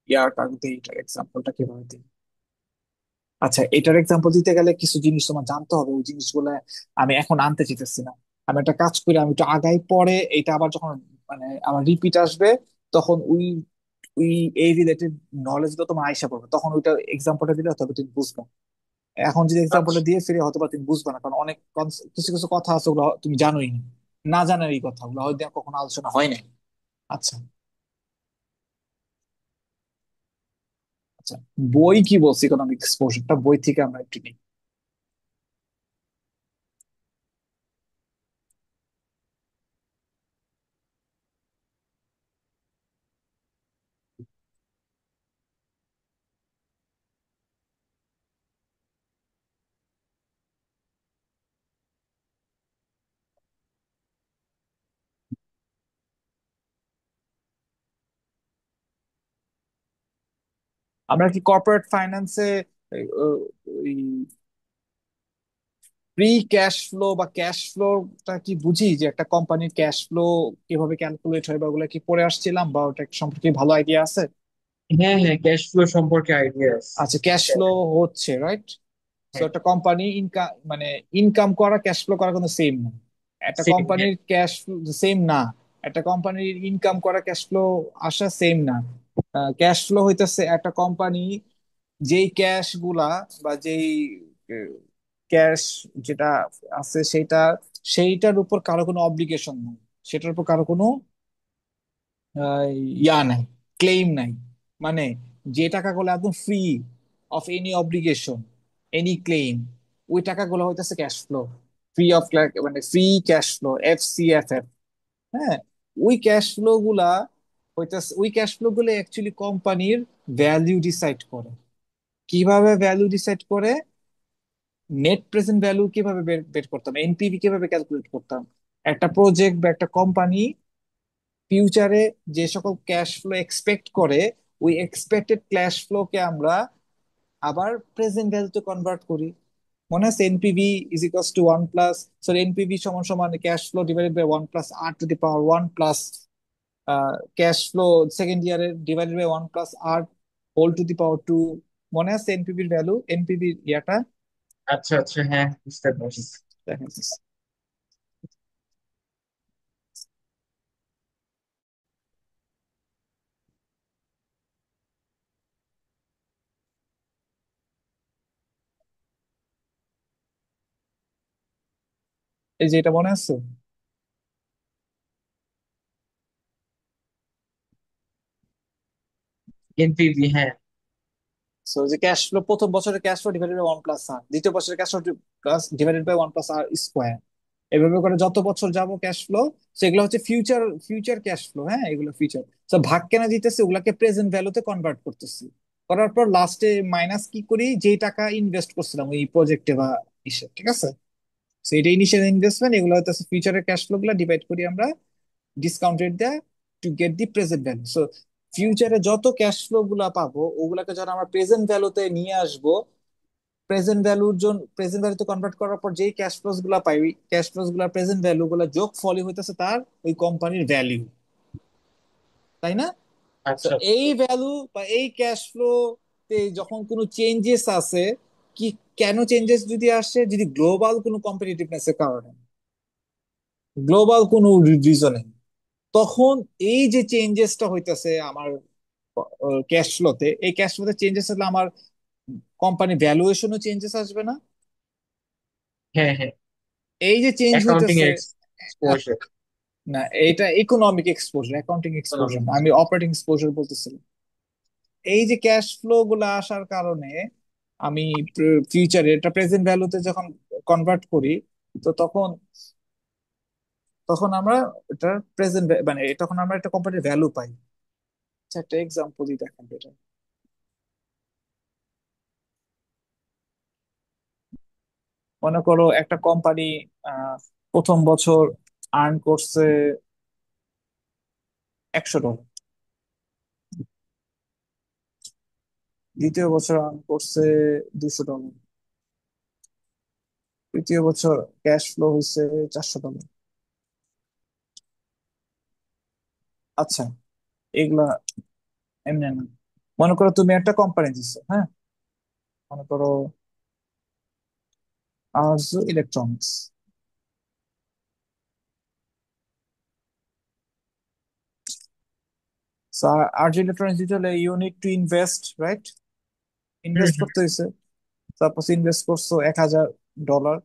Speaker 1: ইয়ারটা দিই, এটার এক্সাম্পলটা কিভাবে দিই। আচ্ছা, এটার এক্সাম্পল দিতে গেলে কিছু জিনিস তোমার জানতে হবে, ওই জিনিসগুলো আমি এখন আনতে চাইতেছি না। আমি একটা কাজ করি, আমি একটু আগাই, পরে এটা আবার যখন মানে আমার রিপিট আসবে, তখন ওই ওই এই রিলেটেড নলেজ গুলো তোমার আইসা পড়বে, তখন ওইটা এক্সাম্পলটা দিলে হয়তো তুমি বুঝবে। এখন যদি এক্সাম্পলটা
Speaker 2: আচ্ছা
Speaker 1: দিয়ে ফিরে হয়তো বা তুমি বুঝবে না, কারণ অনেক কিছু কিছু কথা আছে ওগুলো তুমি জানোই না, না জানার এই কথা ওগুলো হয়তো কখনো আলোচনা হয় নাই। আচ্ছা, আচ্ছা, বই কি বলছে ইকোনমিক এক্সপোজারটা, বই থেকে আমরা একটু নিই। আমরা কি কর্পোরেট ফাইন্যান্সে ফ্রি ক্যাশ ফ্লো বা ক্যাশ ফ্লোটা কি বুঝি, যে একটা কোম্পানির ক্যাশ ফ্লো কিভাবে ক্যালকুলেট হয় বা ওগুলো কি পড়ে আসছিলাম, বা ওটা সম্পর্কে ভালো আইডিয়া আছে?
Speaker 2: হ্যাঁ হ্যাঁ, ক্যাশ ফ্লো সম্পর্কে আইডিয়া আছে।
Speaker 1: আচ্ছা, ক্যাশ ফ্লো হচ্ছে রাইট। তো
Speaker 2: হ্যাঁ
Speaker 1: একটা কোম্পানি ইনকাম মানে ইনকাম করা ক্যাশ ফ্লো করা কিন্তু সেম না। একটা
Speaker 2: সেম, হ্যাঁ।
Speaker 1: কোম্পানির ক্যাশ সেম না, একটা কোম্পানির ইনকাম করা ক্যাশ ফ্লো আসা সেম না। ক্যাশ ফ্লো হইতেছে একটা কোম্পানি যেই ক্যাশ গুলা বা যেই ক্যাশ যেটা আছে সেটা, সেইটার উপর কারো কোনো অব্লিগেশন নাই, সেটার উপর কারো কোনো আহ, ইয়া নাই, ক্লেম নাই। মানে যে টাকাগুলো একদম free of any obligation, any claim, ওই টাকাগুলো হইতেছে ক্যাশ ফ্লো। ফ্রি অফ, মানে ফ্রি ক্যাশ ফ্লো, FCFF। হ্যাঁ, ওই ক্যাশ ফ্লো গুলা হইতেছে, ওই ক্যাশ ফ্লো গুলো অ্যাকচুয়ালি কোম্পানির ভ্যালু ডিসাইড করে। কিভাবে ভ্যালু ডিসাইড করে? নেট প্রেজেন্ট ভ্যালু কিভাবে বের বের করতাম, NPV কিভাবে ক্যালকুলেট করতাম? একটা প্রজেক্ট বা একটা কোম্পানি ফিউচারে যে সকল ক্যাশ ফ্লো এক্সপেক্ট করে, ওই এক্সপেক্টেড ক্যাশ ফ্লোকে আমরা আবার প্রেজেন্ট ভ্যালুতে কনভার্ট করি। মনে আছে NPV is equals to 1 plus, sorry, NPV সমান সমান cash flow divided by 1 plus R to the power 1 plus cash flow second ইয়ারের divided by 1 plus R whole to the power 2। মনে আছে এনপিভির ভ্যালু, এনপিভির ইয়াটা?
Speaker 2: আচ্ছা আচ্ছা, হ্যাঁ, বুঝতে পারছি।
Speaker 1: দেখা যাচ্ছে। এই যে এটা মনে আছে?
Speaker 2: এনপিভি, হ্যাঁ।
Speaker 1: সো যে ক্যাশ ফ্লো, প্রথম বছরের cash flow divided by 1 plus R, দ্বিতীয় বছরের cash flow plus divided by 1 plus R square. এভাবে করে যত বছর যাব ক্যাশ ফ্লো, সেগুলো হচ্ছে ফিউচার, ফিউচার ক্যাশ ফ্লো। হ্যাঁ, এগুলো ফিউচার। তো ভাগ কেন দিতেছে, ওগুলাকে প্রেজেন্ট ভ্যালুতে কনভার্ট করতেছি। করার পর লাস্টে মাইনাস কি করি, যেই টাকা ইনভেস্ট করছিলাম ওই প্রজেক্টে বা ইসে, ঠিক আছে? তো এটা ইনিশিয়াল ইনভেস্টমেন্ট, এগুলো হচ্ছে ফিউচারের ক্যাশ ফ্লো গুলা ডিভাইড করি আমরা, ডিসকাউন্টেড দেয় to get the present value. So ফিউচারে যত ক্যাশ ফ্লো গুলা পাবো, ওগুলাকে যখন আমরা প্রেজেন্ট ভ্যালুতে নিয়ে আসবো, প্রেজেন্ট ভ্যালুর জন্য প্রেজেন্ট ভ্যালুতে কনভার্ট করার পর যেই ক্যাশ ফ্লোস গুলা পাই, ওই ক্যাশ ফ্লোস গুলা প্রেজেন্ট ভ্যালু গুলা যোগ ফলই হইতেছে তার ওই কোম্পানির ভ্যালু, তাই না? তো
Speaker 2: আচ্ছা আচ্ছা,
Speaker 1: এই ভ্যালু বা এই ক্যাশ ফ্লো তে যখন কোনো চেঞ্জেস আছে, কি, কেন চেঞ্জেস যদি আসে, যদি গ্লোবাল কোনো কম্পিটিটিভনেস এর কারণে, গ্লোবাল কোনো রিজনে, তখন এই যে চেঞ্জেসটা হইতেছে আমার ক্যাশ ফ্লোতে, এই ক্যাশ ফ্লোতে চেঞ্জেস হলে আমার কোম্পানি ভ্যালুয়েশনও চেঞ্জেস আসবে না?
Speaker 2: হ্যাঁ হ্যাঁ।
Speaker 1: এই যে চেঞ্জ
Speaker 2: অ্যাকাউন্টিং
Speaker 1: হইতেছে,
Speaker 2: এক্সপোজার।
Speaker 1: না, এটা ইকোনমিক এক্সপোজার, অ্যাকাউন্টিং এক্সপোজার না, আমি অপারেটিং এক্সপোজার বলতেছিলাম। এই যে ক্যাশ ফ্লো গুলো আসার কারণে আমি ফিউচারে এটা প্রেজেন্ট ভ্যালুতে যখন কনভার্ট করি, তো তখন, তখন আমরা এটা প্রেজেন্ট, মানে তখন আমরা একটা কোম্পানির ভ্যালু পাই। আচ্ছা, একটা এক্সাম্পলই দেখেন এটা। মনে করো একটা কোম্পানি প্রথম বছর আর্ন করছে $100, দ্বিতীয় বছর আর্ন করছে $200, তৃতীয় বছর ক্যাশ ফ্লো হয়েছে $400। আচ্ছা, এগুলা এমনি না। মনে করো তুমি একটা কোম্পানি দিছো, হ্যাঁ, মনে করো আরজু ইলেকট্রনিক্স। আরজু ইলেকট্রনিক্স দিতে হলে you need to invest, right? Invest করতে হয়েছে। সাপোজ ইনভেস্ট করছো $1,000,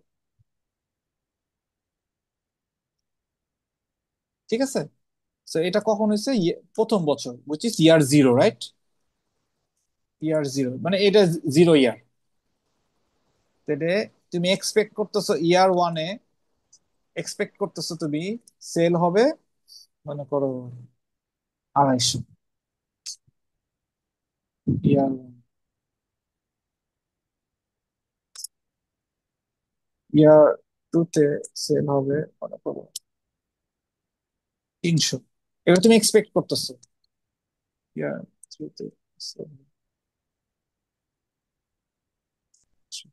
Speaker 1: ঠিক আছে? তো এটা কখন হয়েছে? প্রথম বছর, which is year zero, right? Year zero মানে এটা জিরো ইয়ার। তাহলে তুমি এক্সপেক্ট করতেছো ইয়ার 1-এ, এক্সপেক্ট করতেছো তুমি সেল হবে মনে করো 250। ইয়ার ইয়ার 2-তে সেল হবে মনে করো 300। এবার তুমি এক্সপেক্ট করতেছো ইয়ার 3-তে sell হবে 300,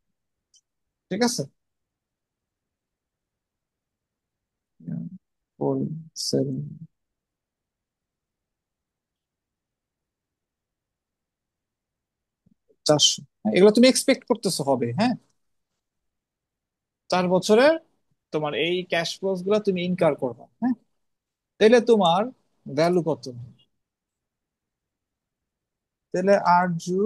Speaker 1: ঠিক আছে? ফোর, 7, 400। এগুলো তুমি এক্সপেক্ট করতেছো হবে, হ্যাঁ, 4 বছরের তোমার এই ক্যাশ ফ্লোস গুলা তুমি ইনকার করবা, হ্যাঁ? তাহলে তোমার ভ্যালু কত? তাহলে আরজু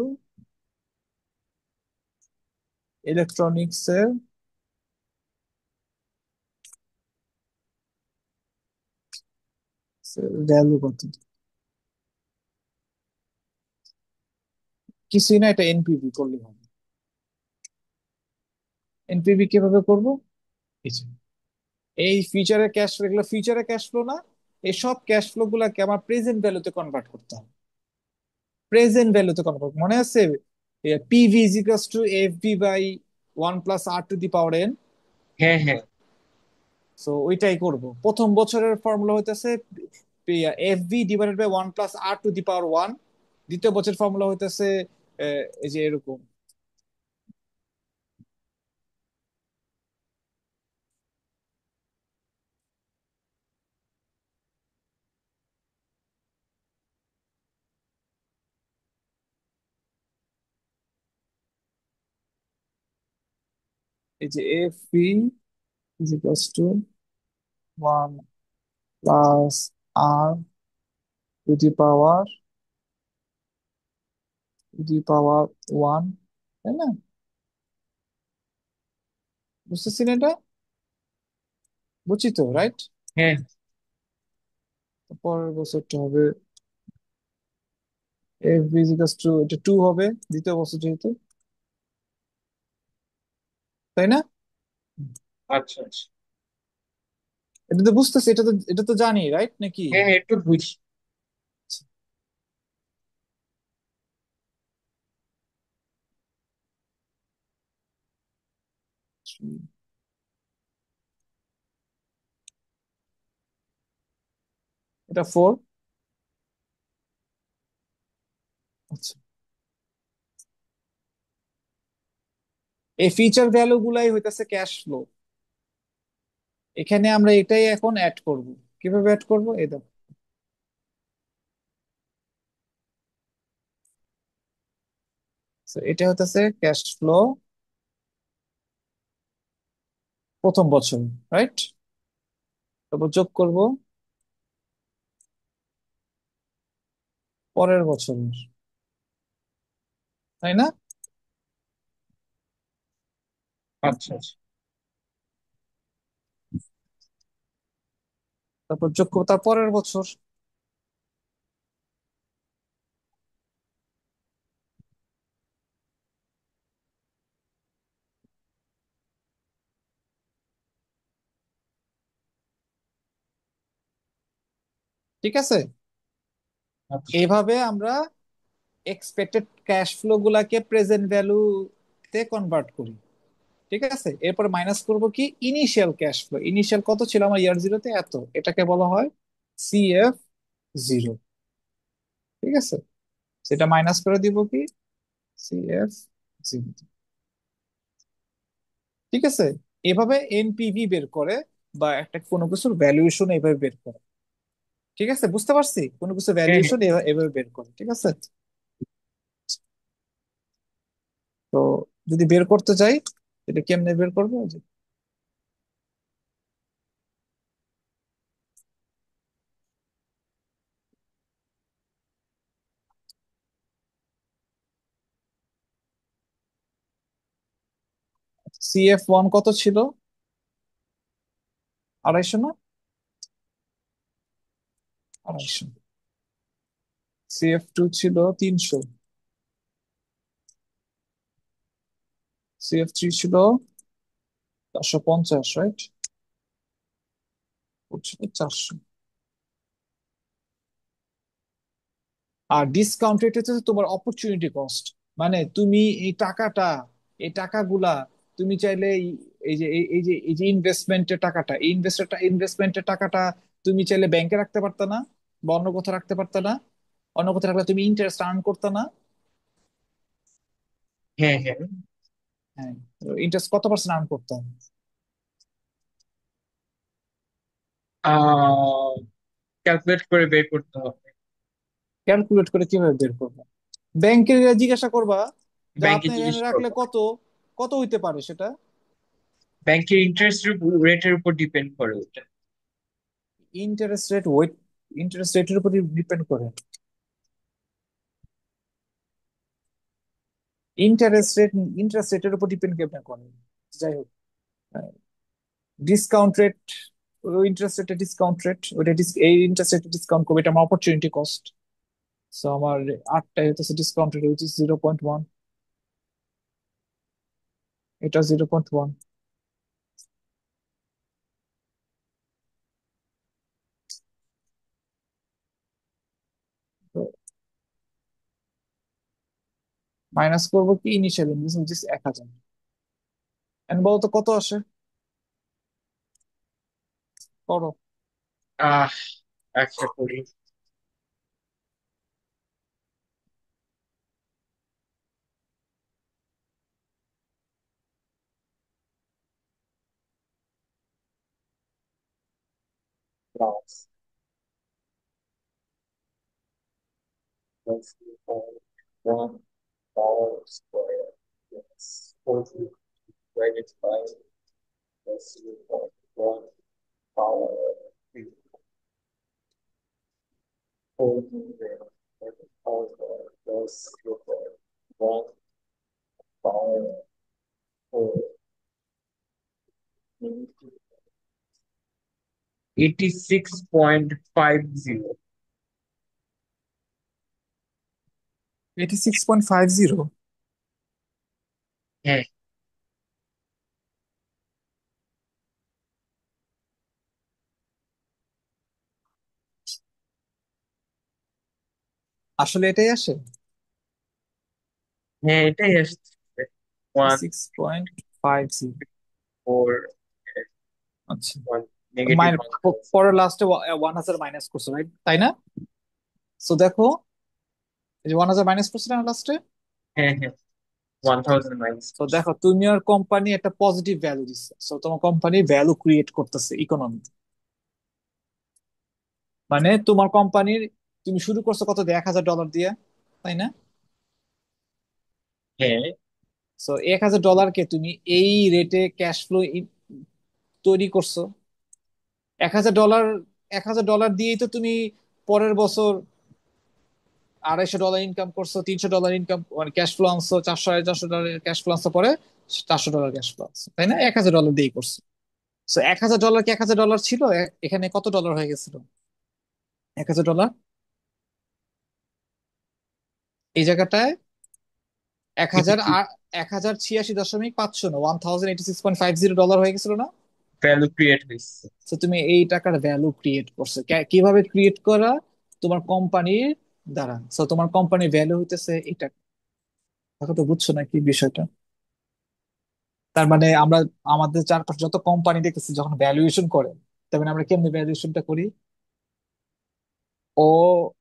Speaker 1: ইলেকট্রনিক্স এর ভ্যালু কত? কিছুই না, এটা এনপিভি করলে হবে। এনপিভি কিভাবে করব? এই যে, এই ফিউচারের ক্যাশ ফ্লো, এগুলো ফিউচারের ক্যাশ ফ্লো না, এই সব ক্যাশ ফ্লো গুলাকে আমার প্রেজেন্ট ভ্যালুতে কনভার্ট করতে হবে। প্রেজেন্ট ভ্যালুতে কনভার্ট, মনে আছে? PV is equals to F B by 1 + r⁴
Speaker 2: হ্যাঁ হ্যাঁ
Speaker 1: সো ওইটাই করব। প্রথম বছরের ফর্মুলা হইতেছে F B divided by 1 + r⁴ দ্বিতীয় বছরের ফর্মুলা হইতেছে এই যে এরকম, এই যে F B is equals to 1 + r⁴ তাই না? বুঝতেছি না এটা? বুঝছি তো, রাইট?
Speaker 2: হ্যাঁ
Speaker 1: পরের বছরটা হবে F B is equals to, এটা 2 হবে দ্বিতীয় বছর যেহেতু, তাই না?
Speaker 2: আচ্ছা আচ্ছা।
Speaker 1: এটা তো বুঝতেছি, এটা তো জানি, রাইট নাকি?
Speaker 2: হ্যাঁ হ্যাঁ, একটু বুঝি। এটা 4। আচ্ছা, এই ফিচার ভ্যালু গুলাই হইতেছে ক্যাশ ফ্লো। এখানে আমরা এটাই এখন অ্যাড করব। কিভাবে অ্যাড করব? এই দেখো, so এটা হইতেছে ক্যাশ ফ্লো প্রথম বছর, রাইট? তারপর যোগ করব পরের বছরের, তাই না? আচ্ছা আচ্ছা।
Speaker 1: তারপর যোগ করবো তার পরের বছর। ঠিক আছে?
Speaker 2: আচ্ছা
Speaker 1: এইভাবে আমরা এক্সপেক্টেড ক্যাশ ফ্লো গুলাকে প্রেজেন্ট ভ্যালুতে কনভার্ট করি। ঠিক আছে, এরপর মাইনাস করব কি ইনিশিয়াল ক্যাশ ফ্লো। ইনিশিয়াল কত ছিল আমার ইয়ার জিরোতে? এত, এটাকে বলা হয় CF0। ঠিক আছে, সেটা মাইনাস করে দিব কি CF0। ঠিক আছে, এভাবে এনপিভি বের করে বা একটা কোনো কিছুর ভ্যালুয়েশন এভাবে বের করে। ঠিক আছে, বুঝতে পারছি, কোনো কিছু
Speaker 2: হ্যাঁ হ্যাঁ।
Speaker 1: ভ্যালুয়েশন এভাবে বের করে। ঠিক আছে, তো যদি বের করতে চাই, এটা কেমনে বের করবো? CF1 কত ছিল? 250 না? 250। CF2 ছিল 300। CF3 ছিল 450, রাইট? ছিল 400। আর ডিসকাউন্ট রেট হচ্ছে তোমার অপরচুনিটি কস্ট। মানে তুমি এই টাকাটা, এই টাকাগুলা তুমি চাইলে এই যে ইনভেস্টমেন্টের টাকাটা, এই ইনভেস্টমেন্টের টাকাটা তুমি চাইলে ব্যাংকে রাখতে পারতা না? বা অন্য কোথাও রাখতে পারতা না? অন্য কোথাও রাখলে তুমি ইন্টারেস্ট আর্ন করতে না?
Speaker 2: হ্যাঁ হ্যাঁ।
Speaker 1: হ্যাঁ, ইন্টারেস্ট কত% আর্ন করতাম?
Speaker 2: ক্যালকুলেট করে বের করতে হবে।
Speaker 1: ক্যালকুলেট করে কিভাবে বের করবো? ব্যাংকের জিজ্ঞাসা করবা যে
Speaker 2: ব্যাংকে
Speaker 1: আপনি এখানে
Speaker 2: জিজ্ঞেস
Speaker 1: রাখলে
Speaker 2: করবো।
Speaker 1: কত, কত হইতে পারে সেটা।
Speaker 2: ব্যাংকের ইন্টারেস্ট রেটের উপর ডিপেন্ড করে ওটা।
Speaker 1: ইন্টারেস্ট রেট ওয়েট, ইন্টারেস্ট রেটের উপর ডিপেন্ড করে? ইন্টারেস্ট রেট, ইন্টারেস্ট রেটের উপর ডিপেন্ড কেমন করে? যাই হোক, ডিসকাউন্ট রেট, ইন্টারেস্ট রেটের ডিসকাউন্ট রেট, ওটা এই ইন্টারেস্ট রেট ডিসকাউন্ট করবে, এটা আমার অপরচুনিটি কস্ট। সো আমার আটটাই হচ্ছে ডিসকাউন্ট রেট, উইচ ইজ 0.1। এটা 0.1। তো মাইনাস করবো কি initial investment, which is 1,000। And বলতো কত আসে, করো।
Speaker 2: আহ আচ্ছা করি। Plus, plus 1 dollar square. Yes. 40 divided by plus 0.1 power. 40 divided power plus 0.1 power 86.50।
Speaker 1: 86.50?
Speaker 2: হ্যাঁ
Speaker 1: আসলে এটাই আসে?
Speaker 2: হ্যাঁ এটাই আসছে। ওয়ান
Speaker 1: 86.50।
Speaker 2: ফোর
Speaker 1: আচ্ছা,
Speaker 2: ওয়ান নেগেটিভ
Speaker 1: মাইন,
Speaker 2: ওয়ান।
Speaker 1: পরে লাস্টে 1,000 মাইনাস করছো, রাইট? তাই না? সো দেখো, এই যে 1,000 মাইনাস করছো না লাস্টে।
Speaker 2: হ্যাঁ হ্যাঁ, 1000 মাইনাস।
Speaker 1: তো দেখো, তুমি আর কোম্পানি একটা পজিটিভ ভ্যালু দিচ্ছে, সো তোমার কোম্পানি ভ্যালু ক্রিয়েট করতেছে ইকোনমিতে। মানে তোমার কোম্পানির, তুমি শুরু করছো কত দিয়ে, 1,000 ডলার দিয়ে, তাই না?
Speaker 2: হ্যাঁ,
Speaker 1: সো 1,000 ডলারকে তুমি এই রেটে ক্যাশ ফ্লো তৈরি করছো। 1,000 ডলার, 1,000 ডলার দিয়েই তো তুমি পরের বছর 250 ডলার ইনকাম করছো, 300 ডলার ইনকাম মানে ক্যাশ ফ্লো আনছো, 400 450 ডলার ক্যাশ ফ্লো আনছো, পরে 400 ডলার ক্যাশ ফ্লো আনছো, তাই না? 1,000 ডলার দিয়েই করছো। সো 1,000 ডলার কি 1,000 ডলার ছিল? এখানে কত ডলার হয়ে গেছিল? 1,000 ডলার এই জায়গাটায় 1,000 আর 1,086.5, না 1,086.50 ডলার হয়ে গেছিল না?
Speaker 2: ভ্যালু ক্রিয়েট হয়েছে।
Speaker 1: তো তুমি এই টাকার ভ্যালু ক্রিয়েট করছো, কিভাবে ক্রিয়েট করা? তোমার কোম্পানির দ্বারা। সো তোমার কোম্পানির ভ্যালু হইতেছে এটা। দেখো তো, বুঝছো নাকি বিষয়টা? তার মানে আমরা আমাদের চারপাশে যত কোম্পানি দেখতেছি যখন ভ্যালুয়েশন করে, তার মানে আমরা কেমনি ভ্যালুয়েশনটা করি? ও,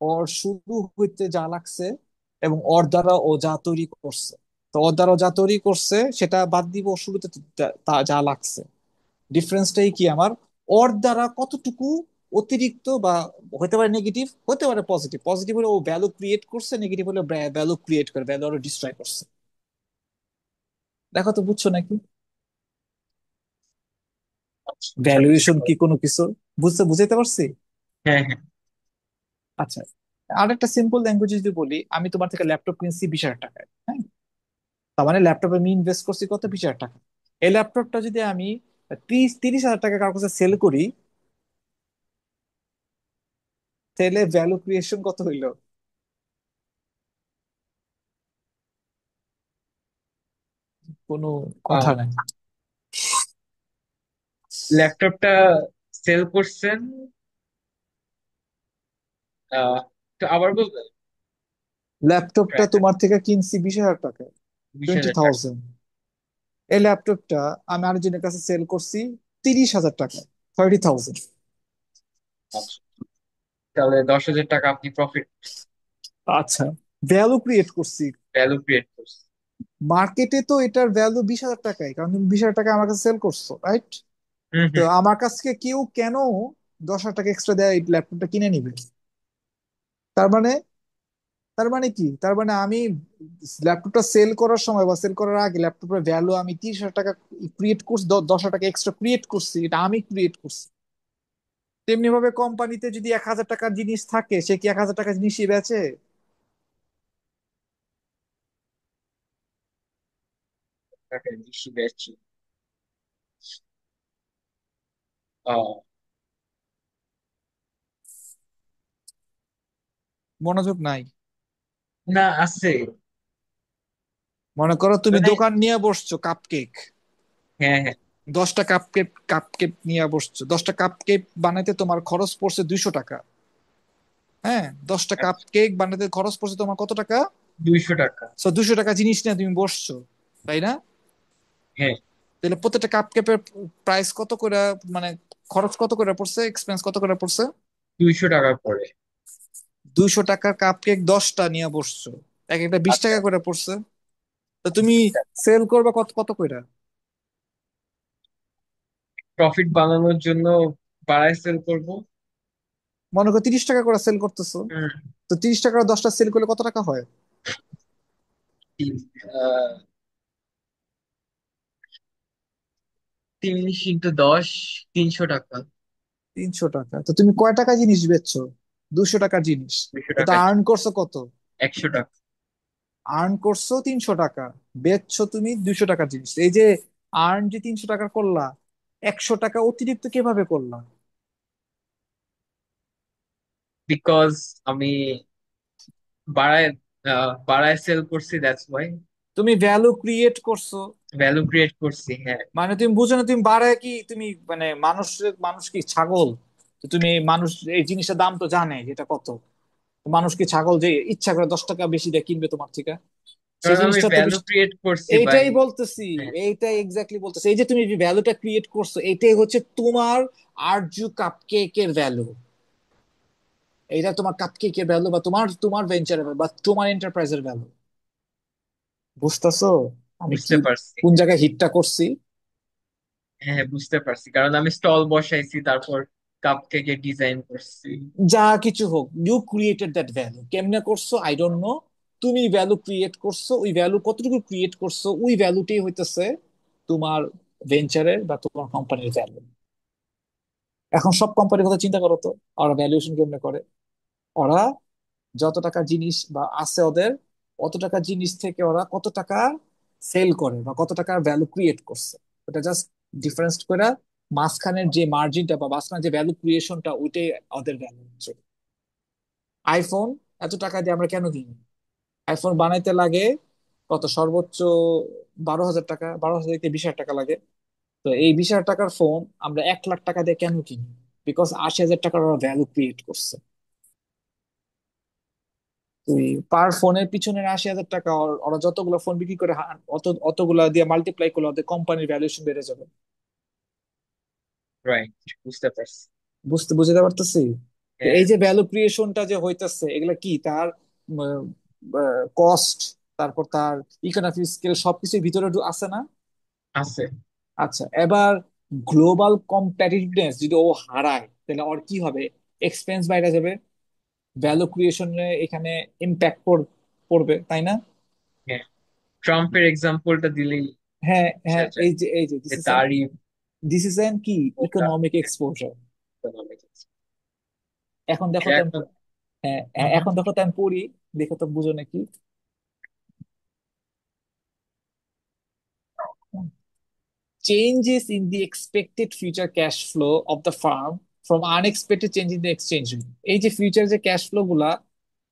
Speaker 1: ওর শুরু হইতে যা লাগছে এবং ওর দ্বারা ও যা তৈরি করছে, তো ওর দ্বারা ও যা তৈরি করছে সেটা বাদ দিব, ওর শুরুতে তা যা লাগছে। ডিফারেন্সটাই কি আমার? ওর দ্বারা কতটুকু অতিরিক্ত বা হতে পারে নেগেটিভ, হতে পারে পজিটিভ। পজিটিভ হলে ও ভ্যালু ক্রিয়েট করছে, নেগেটিভ হলে ভ্যালু ক্রিয়েট করে, ভ্যালু আরো ডিস্ট্রয় করছে। দেখো তো, বুঝছো নাকি?
Speaker 2: আচ্ছা বুঝতে
Speaker 1: ভ্যালুয়েশন কি
Speaker 2: পারছি।
Speaker 1: কোনো কিছু, বুঝাইতে পারছি?
Speaker 2: হ্যাঁ হ্যাঁ।
Speaker 1: আচ্ছা, আর একটা সিম্পল ল্যাঙ্গুয়েজ যদি বলি, আমি তোমার থেকে ল্যাপটপ কিনছি 20,000 টাকায়, হ্যাঁ? তার মানে ল্যাপটপে আমি ইনভেস্ট করছি কত, 20,000 টাকা। এই ল্যাপটপটা যদি আমি 30,000 টাকা কারো কাছে সেল করি, তাহলে ভ্যালু ক্রিয়েশন কত হইলো? কোনো কথা নাই।
Speaker 2: ল্যাপটপটা সেল করছেন, আহ তো আবার বলবেন।
Speaker 1: ল্যাপটপটা তোমার থেকে কিনছি 20,000 টাকায়,
Speaker 2: বিশ
Speaker 1: টোয়েন্টি
Speaker 2: হাজার টাকা
Speaker 1: থাউজেন্ড এই ল্যাপটপটা আমি আরেকজনের কাছে সেল করছি 30,000 টাকায়, 30,000।
Speaker 2: আচ্ছা, তাহলে 10,000 টাকা আপনি প্রফিট,
Speaker 1: আচ্ছা, ভ্যালু ক্রিয়েট করছি।
Speaker 2: ভ্যালু ক্রিয়েট করছেন।
Speaker 1: মার্কেটে তো এটার ভ্যালু 20,000 টাকায়, কারণ তুমি 20,000 টাকা আমার কাছে সেল করছো, রাইট?
Speaker 2: হুম
Speaker 1: তো
Speaker 2: হুম।
Speaker 1: আমার কাছ থেকে কেউ কেন 10,000 টাকা এক্সট্রা দেয় এই ল্যাপটপটা কিনে নিবে? তার মানে, তার মানে কি? তার মানে আমি ল্যাপটপটা সেল করার সময় বা সেল করার আগে ল্যাপটপের ভ্যালু আমি 30,000 টাকা ক্রিয়েট করছি, 10,000 টাকা এক্সট্রা ক্রিয়েট করছি, এটা আমি ক্রিয়েট করছি। তেমনি ভাবে কোম্পানিতে যদি 1,000 টাকার জিনিস থাকে, সে কি 1,000 টাকা জিনিসই বেচে?
Speaker 2: টাকা বেশি বেশি। আহ,
Speaker 1: মনোযোগ নাই।
Speaker 2: না, আছে।
Speaker 1: মনে করো তুমি
Speaker 2: মানে,
Speaker 1: দোকান নিয়ে বসছো কাপ কেক,
Speaker 2: হ্যাঁ হ্যাঁ।
Speaker 1: 10টা কাপ কেক নিয়ে বসছো, 10টা কাপ কেক বানাইতে তোমার খরচ পড়ছে 200 টাকা। হ্যাঁ, 10টা কাপ
Speaker 2: আচ্ছা,
Speaker 1: কেক বানাতে খরচ পড়ছে তোমার কত টাকা?
Speaker 2: 200 টাকা।
Speaker 1: 200 টাকা জিনিস নিয়ে তুমি বসছো, তাই না?
Speaker 2: হ্যাঁ,
Speaker 1: তাহলে প্রত্যেকটা কাপ কেকের প্রাইস কত করে, মানে খরচ কত করে পড়ছে, এক্সপেন্স কত করে পড়ছে?
Speaker 2: 200 টাকা করে।
Speaker 1: 200 টাকার কাপ কেক 10টা নিয়ে বসছো, এক একটা 20 টাকা
Speaker 2: আচ্ছা,
Speaker 1: করে পড়ছে। তো তুমি সেল করবে কত কত করে?
Speaker 2: প্রফিট বানানোর জন্য বাড়ায় সেল করবো।
Speaker 1: মনে করো 30 টাকা করে সেল করতেছো।
Speaker 2: হুম,
Speaker 1: তো 30 টাকা 10টা সেল করলে কত টাকা হয়?
Speaker 2: 30 × 10, 300 টাকা।
Speaker 1: 300 টাকা। তো তুমি কয় টাকা জিনিস বেচছো? 200 টাকার জিনিস।
Speaker 2: দুশো
Speaker 1: তো
Speaker 2: টাকা
Speaker 1: আর্ন করছো কত?
Speaker 2: 100 টাকা।
Speaker 1: আর্ন করছো 300 টাকা, বেচছো তুমি 200 টাকার জিনিস। এই যে আর্ন যে 300 টাকা করলা, 100 টাকা অতিরিক্ত কিভাবে করলা?
Speaker 2: বিকজ আমি বাড়ায় বাড়ায় সেল করছি, দ্যাটস ওয়াই।
Speaker 1: তুমি ভ্যালু ক্রিয়েট করছো।
Speaker 2: ভ্যালু ক্রিয়েট করছি, হ্যাঁ।
Speaker 1: মানে তুমি বুঝো না, তুমি বাড়ায় কি তুমি মানে মানুষ কি ছাগল? তো তুমি মানুষ এই জিনিসের দাম তো জানে যেটা কত। তো মানুষ কি ছাগল যে ইচ্ছা করে 10 টাকা বেশি দিয়ে কিনবে তোমার থেকে? সেই
Speaker 2: কারণ আমি
Speaker 1: জিনিসটা তো
Speaker 2: ভ্যালু ক্রিয়েট করছি ভাই।
Speaker 1: এইটাই বলতেছি।
Speaker 2: হ্যাঁ,
Speaker 1: এইটাই এক্স্যাক্টলি বলতেছি, এই যে তুমি যে ভ্যালুটা ক্রিয়েট করছো, এইটাই হচ্ছে তোমার আরজু কাপকেকের ভ্যালু। এইটা তোমার কাপকেকের ভ্যালু, বা তোমার তোমার ভেঞ্চারের ভ্যালু, বা তোমার এন্টারপ্রাইজের ভ্যালু। বুঝতেছো আমি কি
Speaker 2: বুঝতে পারছি।
Speaker 1: কোন জায়গায় হিটটা করছি?
Speaker 2: হ্যাঁ হ্যাঁ, বুঝতে পারছি, কারণ আমি স্টল বসাইছি, তারপর কাপ কেকের ডিজাইন করছি।
Speaker 1: যা কিছু হোক, ইউ ক্রিয়েটেড দ্যাট ভ্যালু। কেমনে করছো আই ডোন্ট নো। তুমি ভ্যালু ক্রিয়েট করছো, ওই ভ্যালু কতটুকু ক্রিয়েট করছো, ওই ভ্যালুটাই হইতেছে তোমার ভেঞ্চারের বা তোমার কোম্পানির ভ্যালু। এখন সব কোম্পানির কথা চিন্তা করো তো, ওরা ভ্যালুয়েশন কেমনে করে? ওরা যত টাকার জিনিস বা আছে ওদের, অত টাকার জিনিস থেকে ওরা কত টাকা সেল করে বা কত টাকার ভ্যালু ক্রিয়েট করছে, ওটা জাস্ট ডিফারেন্স করে মাঝখানের যে মার্জিনটা বা মাঝখানে যে ভ্যালু ক্রিয়েশনটা, ওইটাই ওদের ভ্যালু হচ্ছে। আইফোন এত টাকা দিয়ে আমরা কেন কিনি? আইফোন বানাইতে লাগে কত, সর্বোচ্চ 12,000 টাকা, 12,000 থেকে 20,000 টাকা লাগে। তো এই 20,000 টাকার ফোন আমরা 1 লাখ টাকা দিয়ে কেন কিনি? বিকজ 80,000 টাকার ওরা ভ্যালু ক্রিয়েট করছে। তুই পার ফোনের পিছনের 80,000 টাকা, ওরা যতগুলো ফোন বিক্রি করে অতগুলা দিয়ে মাল্টিপ্লাই করলে ওদের কোম্পানির ভ্যালুয়েশন বেড়ে যাবে।
Speaker 2: রাইট, বুঝতে পারছি।
Speaker 1: বুঝতে পারতেছি। তো
Speaker 2: হ্যাঁ,
Speaker 1: এই যে ভ্যালু ক্রিয়েশনটা যে হইতেছে, এগুলা কি তার কস্ট, তারপর তার ইকোনমিক স্কেল সবকিছুর ভিতরে আছে না?
Speaker 2: আছে।
Speaker 1: আচ্ছা, এবার গ্লোবাল কম্পিটিটিভনেস যদি ও হারায়, তাহলে ওর কি হবে? এক্সপেন্স বাইরে যাবে, ভ্যালু ক্রিয়েশনে এখানে ইম্প্যাক্ট পড়বে, তাই না?
Speaker 2: হ্যাঁ, ট্রাম্পের এক্সাম্পলটা দিলেই
Speaker 1: হ্যাঁ
Speaker 2: বোঝা
Speaker 1: হ্যাঁ,
Speaker 2: যায়
Speaker 1: এই যে
Speaker 2: যে তারই
Speaker 1: দিস ইজ এন কি
Speaker 2: ওটা
Speaker 1: ইকোনমিক এক্সপোজার।
Speaker 2: economic।
Speaker 1: এখন দেখো
Speaker 2: এটা
Speaker 1: তো
Speaker 2: এখন।
Speaker 1: হ্যাঁ
Speaker 2: হুম,
Speaker 1: হ্যাঁ,
Speaker 2: হুম।
Speaker 1: এখন দেখো তো আমি পড়ি, দেখো তো বুঝো নাকি। Changes in the expected future cash flow of the firm from unexpected change in the exchange rate। এই যে ফিউচার যে ক্যাশ ফ্লো গুলা,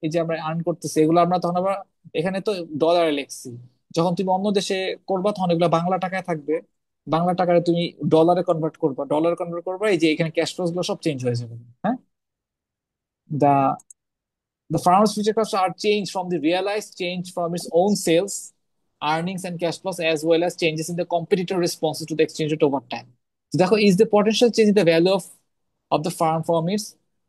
Speaker 1: এই যে আমরা আর্ন করতেছি, এগুলো আমরা তখন আবার এখানে তো ডলারে লিখছি। যখন তুমি অন্য দেশে করবা তখন এগুলো বাংলা টাকায় থাকবে। বাংলা টাকায় তুমি ডলারে কনভার্ট করবা, এই যে এখানে ক্যাশ ফ্লোস গুলো সব চেঞ্জ হয়ে যাবে। হ্যাঁ, দা The firm's future costs are changed from the realized change from its own sales, earnings, and cash flows, as well as changes in the competitor responses to the exchange rate over time. So, therefore, is the potential change in the value of the firm from its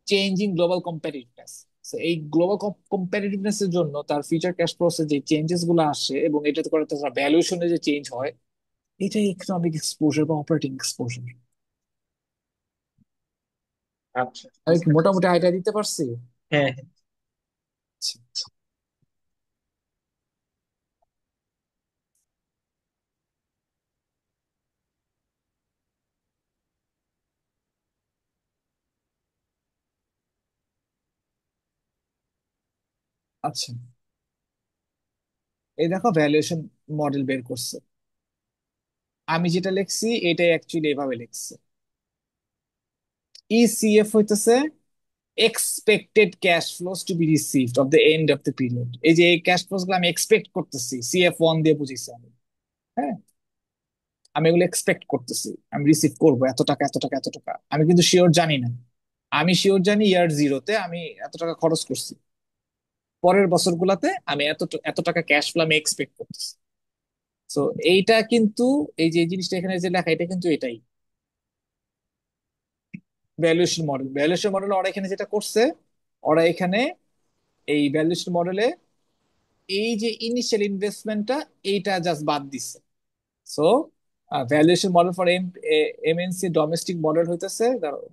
Speaker 1: changing global competitiveness. So, এই global competitiveness এর জন্য তার future cash ফ্লোসে যে changes গুলো আসে এবং এটাতে করে তার ভ্যালুয়েশনে যে চেঞ্জ হয়, এটাই ইকোনমিক এক্সপোজার বা অপারেটিং এক্সপোজার।
Speaker 2: আচ্ছা,
Speaker 1: আমি কি
Speaker 2: বুঝতে পারছি।
Speaker 1: মোটামুটি আইডিয়া দিতে পারছি?
Speaker 2: হ্যাঁ।
Speaker 1: আচ্ছা, এই দেখো ভ্যালুয়েশন মডেল বের করছে। আমি যেটা লিখছি এটাই অ্যাকচুয়ালি এভাবে লিখছে। ইসিএফ হইতেছে expected cash flows to be received of the end of the period. এই যে এই ক্যাশ ফ্লোস গুলো আমি এক্সপেক্ট করতেছি, CF1 দিয়ে বুঝিছি আমি। হ্যাঁ, আমি এগুলো এক্সপেক্ট করতেছি আমি রিসিভ করবো এত টাকা এত টাকা এত টাকা, আমি কিন্তু শিওর জানি না। আমি শিওর জানি ইয়ার জিরোতে আমি এত টাকা খরচ করছি, পরের বছরগুলোতে আমি এত এত টাকা ক্যাশ ফ্লো আমি এক্সপেক্ট করতেছি। তো এইটা কিন্তু, এই যে এই জিনিসটা এখানে যে লেখা, এটা কিন্তু এটাই ভ্যালুয়েশন মডেল। ভ্যালুয়েশন মডেল ওরা এখানে যেটা করছে, ওরা এখানে এই ভ্যালুয়েশন মডেলে এই যে ইনিশিয়াল ইনভেস্টমেন্টটা, এইটা জাস্ট বাদ দিচ্ছে। So valuation model for MNC domestic model হইতেছে, দাঁড়াও,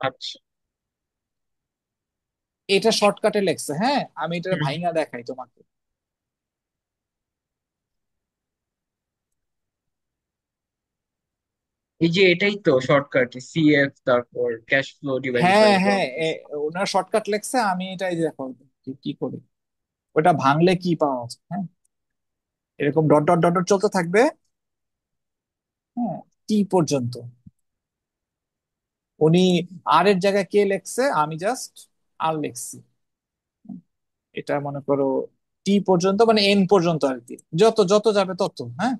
Speaker 2: আচ্ছা।
Speaker 1: এটা শর্টকাটে লেখছে। হ্যাঁ, আমি এটা
Speaker 2: হুম।
Speaker 1: ভাইঙা দেখাই তোমাকে।
Speaker 2: এই যে এটাই তো শর্টকাট, সিএফ তারপর ক্যাশ ফ্লো ডিভাইডেড বাই
Speaker 1: হ্যাঁ হ্যাঁ,
Speaker 2: রিকোয়ারমেন্টস।
Speaker 1: ওনার শর্টকাট লেখছে, আমি এটাই দেখো কি কি করি। ওটা ভাঙলে কি পাওয়া যায়, হ্যাঁ, এরকম ডট ডট ডট ডট চলতে থাকবে। হ্যাঁ, টি পর্যন্ত। উনি আর এর জায়গায় কে লেখছে, আমি জাস্ট আর লিখছি। এটা মনে করো টি পর্যন্ত, মানে এন পর্যন্ত আর কি, যত যত যাবে তত। হ্যাঁ,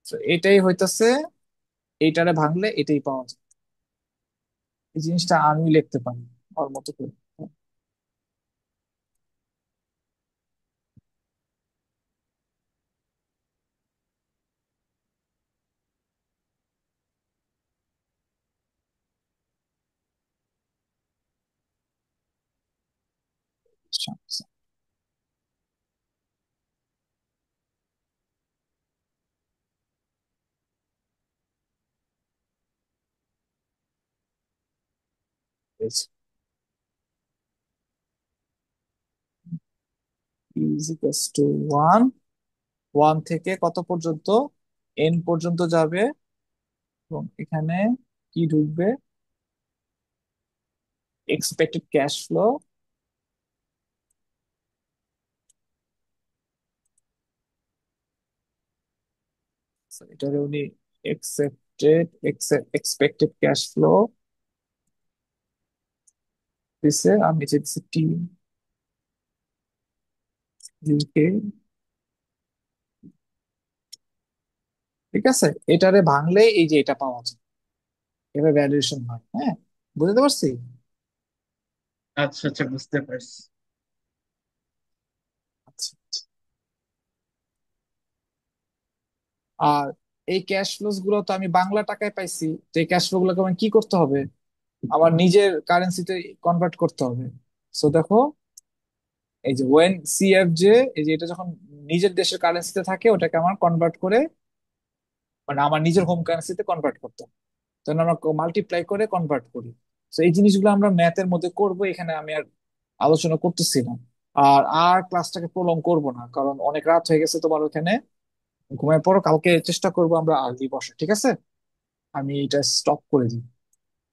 Speaker 1: তো এটাই হইতেছে, এইটারে ভাঙলে এটাই পাওয়া যায়। এই জিনিসটা আমি লিখতে পারি ওর মতো করে। Is equals two one, one থেকে কত পর্যন্ত, এন পর্যন্ত যাবে, এবং এখানে কি ঢুকবে, এক্সপেক্টেড ক্যাশ ফ্লো। এটারে উনি এক্সেপ্টেড এক্সপেক্টেড ক্যাশ ফ্লো দিছে, আমি যে দিচ্ছি টি ইউকে। ঠিক আছে, এটারে ভাঙলে এই যে এটা পাওয়া যায়, এবার ভ্যালুয়েশন হয়। হ্যাঁ, বুঝতে পারছি।
Speaker 2: আচ্ছা আচ্ছা, বুঝতে পারছি।
Speaker 1: আচ্ছা, আর এই ক্যাশ ফ্লোস গুলো তো আমি বাংলা টাকায় পাইছি, তো এই ক্যাশ ফ্লো গুলোকে আমার কি করতে হবে, আমার নিজের কারেন্সিতে কনভার্ট করতে হবে। সো দেখো, এই যে ওয়েন CFJ, এই যে এটা যখন নিজের দেশের কারেন্সিতে থাকে, ওটাকে আমার কনভার্ট করে, মানে আমার নিজের হোম কারেন্সিতে কনভার্ট করতে হবে। তখন আমরা মাল্টিপ্লাই করে কনভার্ট করি। তো এই জিনিসগুলো আমরা ম্যাথের মধ্যে করব, এখানে আমি আর আলোচনা করতেছি না। আর আর ক্লাসটাকে প্রলং করব না, কারণ অনেক রাত হয়ে গেছে তোমার ওখানে, ঘুমায় পড়ো। কালকে চেষ্টা করবো আমরা আর্লি বসে, ঠিক আছে? আমি এটা স্টপ করে দিই।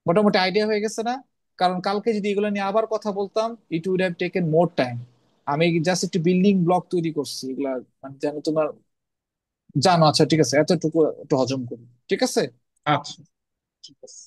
Speaker 1: মোটামুটি আইডিয়া হয়ে গেছে না? কারণ কালকে যদি এগুলো নিয়ে আবার কথা বলতাম, it would have taken more time. আমি জাস্ট একটু বিল্ডিং ব্লক তৈরি করছি এগুলা, মানে যেন তোমার জানো। আচ্ছা ঠিক আছে, এতটুকু একটু হজম করি, ঠিক আছে?
Speaker 2: আচ্ছা, ঠিক আছে।